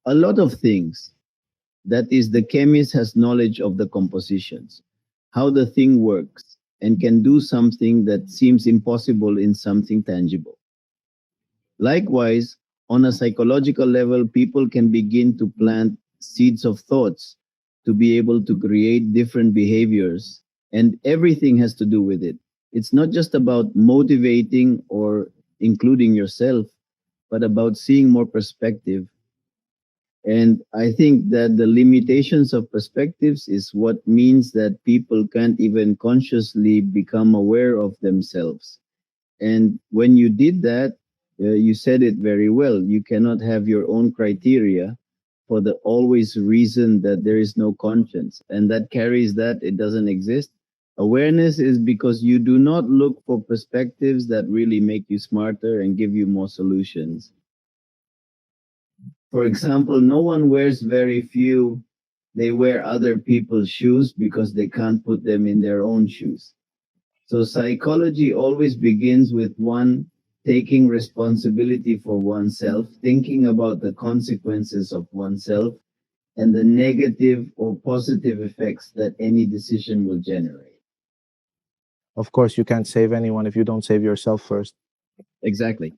a lot of things. That is, the chemist has knowledge of the compositions, how the thing works, and can do something that seems impossible in something tangible. Likewise, on a psychological level, people can begin to plant seeds of thoughts to be able to create different behaviors, and everything has to do with it. It's not just about motivating or including yourself, but about seeing more perspective. And I think that the limitations of perspectives is what means that people can't even consciously become aware of themselves. And when you did that, you said it very well. You cannot have your own criteria for the always reason that there is no conscience. And that carries that it doesn't exist. Awareness is because you do not look for perspectives that really make you smarter and give you more solutions. For example, no one wears very few. They wear other people's shoes because they can't put them in their own shoes. So psychology always begins with one taking responsibility for oneself, thinking about the consequences of oneself and the negative or positive effects that any decision will generate. Of course, you can't save anyone if you don't save yourself first. Exactly.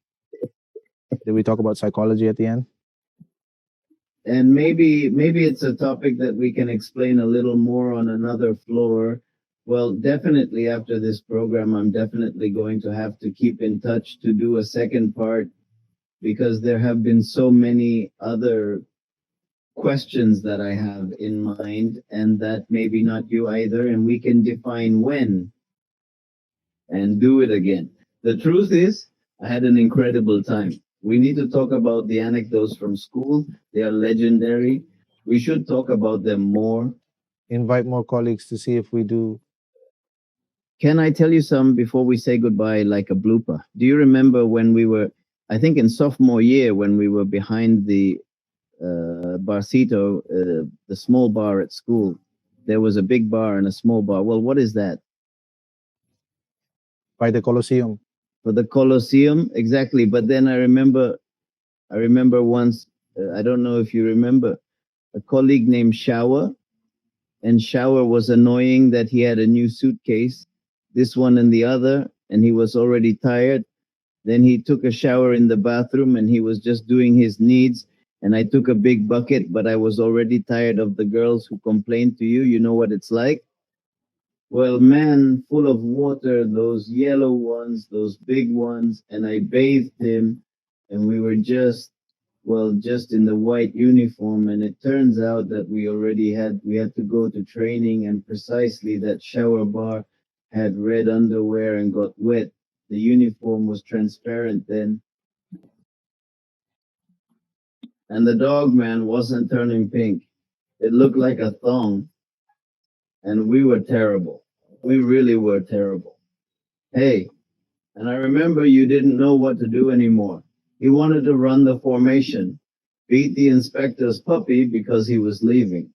Did we talk about psychology at the end? And maybe it's a topic that we can explain a little more on another floor. Well, definitely after this program, I'm definitely going to have to keep in touch to do a second part, because there have been so many other questions that I have in mind, and that maybe not you either, and we can define when and do it again. The truth is, I had an incredible time. We need to talk about the anecdotes from school. They are legendary. We should talk about them more. Invite more colleagues to see if we do. Can I tell you some before we say goodbye, like a blooper? Do you remember when we were, I think in sophomore year, when we were behind the barcito, the small bar at school? There was a big bar and a small bar. Well, what is that? by the Colosseum. For the Colosseum, exactly. But then I remember once, I don't know if you remember, a colleague named Shower, and Shower was annoying that he had a new suitcase, this one and the other, and he was already tired. Then he took a shower in the bathroom and he was just doing his needs. And I took a big bucket, but I was already tired of the girls who complained to you. You know what it's like? Well, man, full of water, those yellow ones, those big ones. And I bathed him, and we were just, well, just in the white uniform. And it turns out that we had to go to training, and precisely that shower bar had red underwear and got wet. The uniform was transparent then, and the dog man wasn't turning pink. It looked like a thong, and we were terrible. We really were terrible. Hey, and I remember you didn't know what to do anymore. You wanted to run the formation, beat the inspector's puppy because he was leaving.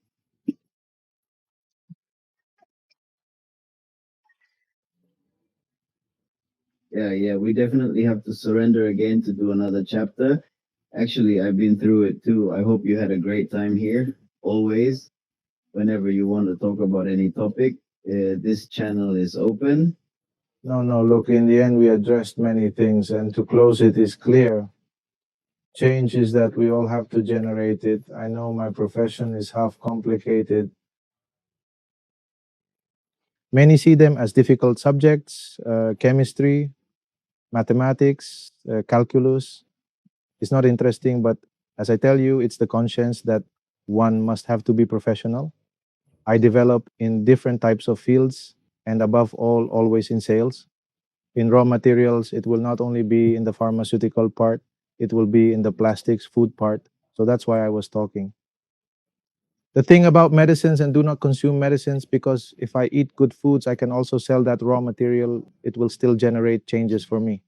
Yeah, we definitely have to surrender again to do another chapter. Actually, I've been through it too. I hope you had a great time here. Always, whenever you want to talk about any topic, this channel is open. No, look, in the end, we addressed many things, and to close it is clear. Change is that we all have to generate it. I know my profession is half complicated. Many see them as difficult subjects, chemistry, mathematics, calculus. It's not interesting, but as I tell you, it's the conscience that one must have to be professional. I develop in different types of fields, and above all, always in sales. In raw materials, it will not only be in the pharmaceutical part, it will be in the plastics, food part. So that's why I was talking. The thing about medicines, and do not consume medicines, because if I eat good foods, I can also sell that raw material. It will still generate changes for me.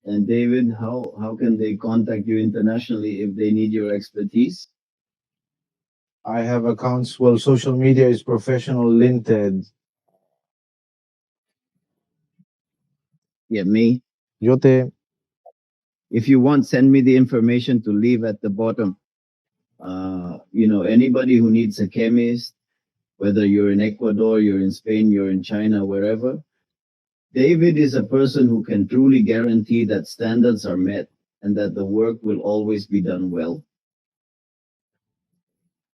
And David, how can they contact you internationally if they need your expertise? I have accounts. Well, social media is professional linted. Yeah, me. Yote, If you want, send me the information to leave at the bottom. Anybody who needs a chemist, whether you're in Ecuador, you're in Spain, you're in China, wherever, David is a person who can truly guarantee that standards are met and that the work will always be done well.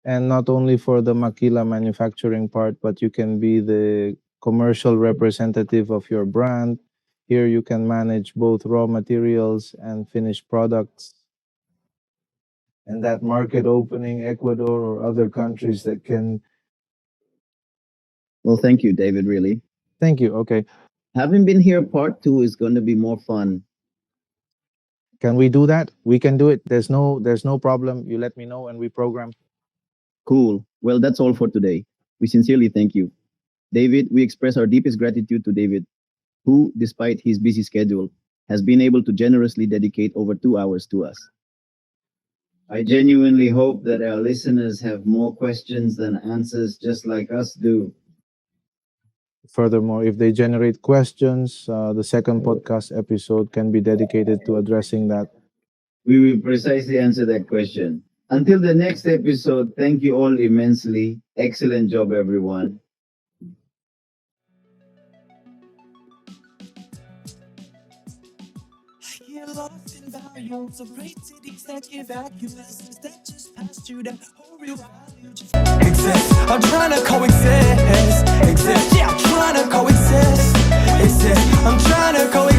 and not only for the maquila manufacturing part, but you can be the commercial representative of your brand. Here you can manage both raw materials and finished products. And that market opening, Ecuador or other countries that can. Well, thank you, David, really. Thank you. Okay. Having been here, part two is going to be more fun. Can we do that? We can do it. There's no problem. You let me know and we program. Cool. Well, that's all for today. We sincerely thank you. David, we express our deepest gratitude to David, who, despite his busy schedule, has been able to generously dedicate over 2 hours to us. I genuinely hope that our listeners have more questions than answers, just like us do. Furthermore, if they generate questions, the second podcast episode can be dedicated to addressing that. We will precisely answer that question. Until the next episode, thank you all immensely. Excellent job, everyone. Get lost in volumes of great cities that give accuracies that just pass you that whole real value. Exist. I'm trying to coexist. Exist. Yeah, I'm trying to coexist. Exist. I'm trying to coexist.